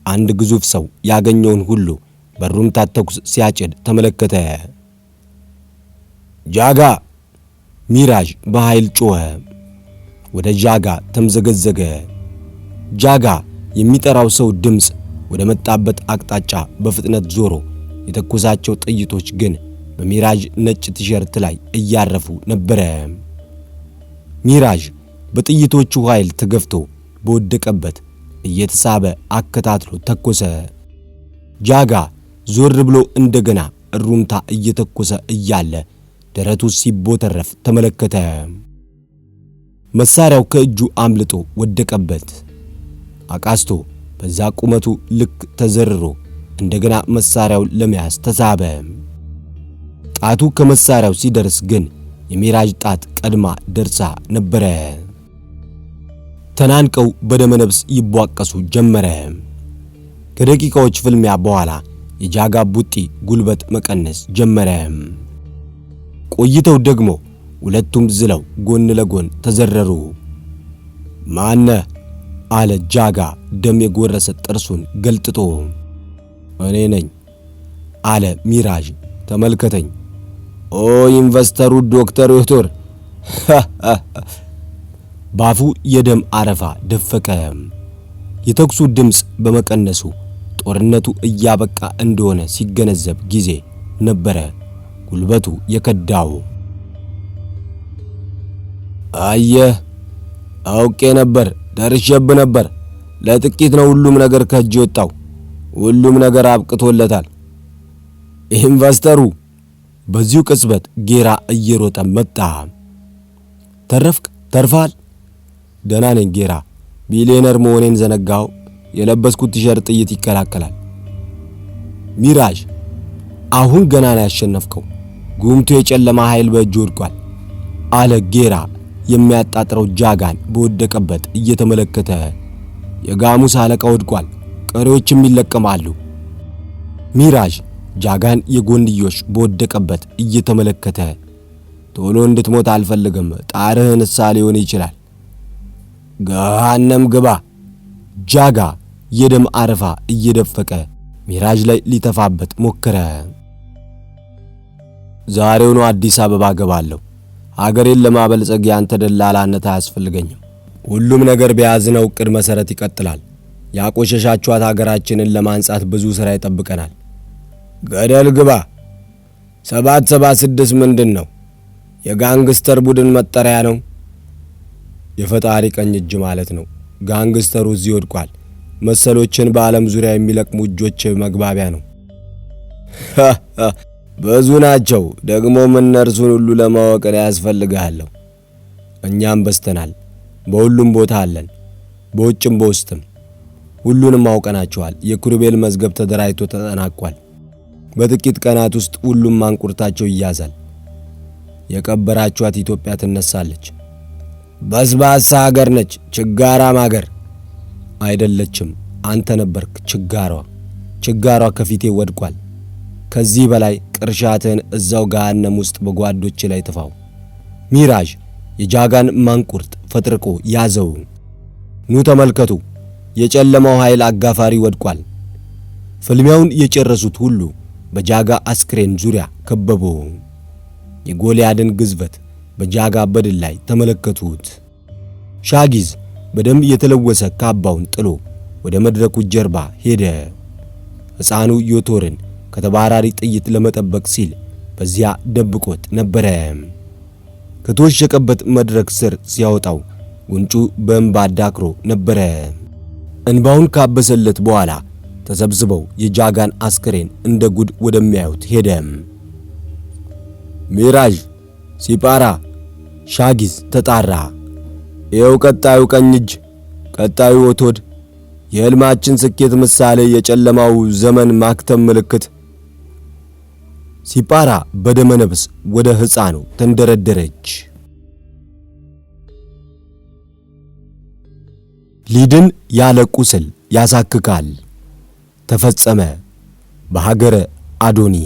አንድ ግዙፍ ሰው ያገኘውን ሁሉ በሩምታ ተኩስ ሲያጭድ ተመለከተ። ጃጋ! ሚራዥ በኃይል ጮኸ። ወደ ጃጋ ተምዘገዘገ። ጃጋ የሚጠራው ሰው ድምፅ ወደ መጣበት አቅጣጫ በፍጥነት ዞሮ የተኮሳቸው ጥይቶች ግን በሚራዥ ነጭ ቲሸርት ላይ እያረፉ ነበረ። ሚራዥ በጥይቶቹ ኃይል ተገፍቶ በወደቀበት እየተሳበ አከታትሎ ተኮሰ። ጃጋ ዞር ብሎ እንደገና ሩምታ እየተኮሰ እያለ ደረቱ ሲቦተረፍ ተመለከተ። መሳሪያው ከእጁ አምልጦ ወደቀበት። አቃስቶ በዛ ቁመቱ ልክ ተዘርሮ እንደገና መሳሪያውን ለመያዝ ተሳበ። ጣቱ ከመሳሪያው ሲደርስ ግን የሚራዥ ጣት ቀድማ ደርሳ ነበረ። ተናንቀው በደመነብስ ይቧቀሱ ጀመረ። ከደቂቃዎች ፍልሚያ በኋላ የጃጋ ቡጢ ጉልበት መቀነስ ጀመረ። ቆይተው ደግሞ ሁለቱም ዝለው ጎን ለጎን ተዘረሩ። ማነ አለ ጃጋ ደም የጎረሰ ጥርሱን ገልጥጦ። እኔ ነኝ አለ ሚራዥ። ተመልከተኝ። ኦ ኢንቨስተሩ ዶክተር ዮቶር ባፉ የደም አረፋ ደፈቀ። የተኩሱ ድምፅ በመቀነሱ ጦርነቱ እያበቃ እንደሆነ ሲገነዘብ ጊዜ ነበረ ጉልበቱ የከዳው። አየህ፣ አውቄ ነበር፣ ደርሼብ ነበር። ለጥቂት ነው ሁሉም ነገር ከእጅ ወጣው። ሁሉም ነገር አብቅቶለታል። ኢንቨስተሩ በዚሁ ቅጽበት ጌራ እየሮጠ መጣ። ተረፍክ? ተርፋል? ደህና ነኝ ጌራ። ቢሊየነር መሆኔን ዘነጋው። የለበስኩት ቲሸርት ጥይት ይከላከላል። ሚራዥ አሁን ገና ነው ያሸነፍከው። ጉምቱ የጨለማ ኃይል በእጅ ወድቋል አለ ጌራ የሚያጣጥረው ጃጋን በወደቀበት እየተመለከተ። የጋሙስ አለቃ ወድቋል፣ ቀሪዎችም ይለቀማሉ። ሚራዥ ጃጋን የጎንዮሽ በወደቀበት እየተመለከተ ቶሎ እንድትሞት አልፈልግም። ጣርህን ሳል ሊሆን ይችላል። ገሃነም ግባ። ጃጋ የደም አረፋ እየደፈቀ ሚራዥ ላይ ሊተፋበት ሞከረ። ዛሬውኑ አዲስ አበባ ገባለሁ። ሀገሬን ለማበልጸግ ያንተ ደላላነት አያስፈልገኝም። ሁሉም ነገር በያዝነው ዕቅድ መሰረት ይቀጥላል። ያቆሸሻችኋት ሀገራችንን ለማንጻት ብዙ ሥራ ይጠብቀናል። ገደል ግባ። 776 ምንድን ነው? የጋንግስተር ቡድን መጠሪያ ነው። የፈጣሪ ቀኝ እጅ ማለት ነው። ጋንግስተሩ እዚህ ወድቋል። መሰሎችን በዓለም ዙሪያ የሚለቅሙ እጆች መግባቢያ ነው። ብዙ ናቸው። ደግሞም እነርሱን ሁሉ ለማወቅ ያስፈልጋለሁ። እኛም በስተናል። በሁሉም ቦታ አለን፣ በውጭም በውስጥም ሁሉንም አውቀናቸዋል። የኩሩቤል መዝገብ ተደራጅቶ ተጠናቋል። በጥቂት ቀናት ውስጥ ሁሉም ማንቁርታቸው ይያዛል። የቀበራቿት ኢትዮጵያ ትነሳለች። በስባሳ ሀገር ነች። ችጋራም ሀገር አይደለችም። አንተ ነበርክ ችጋሯ። ችጋሯ ከፊቴ ወድቋል። ከዚህ በላይ ቅርሻትን እዛው ገሃነም ውስጥ በጓዶች ላይ ትፋው። ሚራዥ የጃጋን ማንቁርት ፈጥርቆ ያዘው። ኑ ተመልከቱ፣ የጨለማው ኃይል አጋፋሪ ወድቋል። ፍልሚያውን የጨረሱት ሁሉ በጃጋ አስክሬን ዙሪያ ከበቡ። የጎልያድን ግዝበት በጃጋ በድል ላይ ተመለከቱት። ሻጊዝ በደም የተለወሰ ካባውን ጥሎ ወደ መድረኩ ጀርባ ሄደ። ሕፃኑ ዮቶርን ከተባራሪ ጥይት ለመጠበቅ ሲል በዚያ ደብቆት ነበረ። ከተወሸቀበት መድረክ ስር ሲያወጣው ጉንጩ በእንባ ዳክሮ ነበረ። እንባውን ካበሰለት በኋላ ተሰብስበው የጃጋን አስክሬን እንደ ጉድ ወደሚያዩት ሄደ። ሚራዥ፣ ሲጳራ፣ ሻጊዝ ተጣራ። ይኸው ቀጣዩ ቀኝ እጅ፣ ቀጣዩ ኦቶድ፣ የሕልማችን ስኬት ምሳሌ፣ የጨለማው ዘመን ማክተም ምልክት። ሲጳራ በደመ ነፍስ ወደ ሕፃኑ ተንደረደረች። ሊድን ያለ ቁስል ያሳክካል። ተፈጸመ በሀገረ አዶኒ።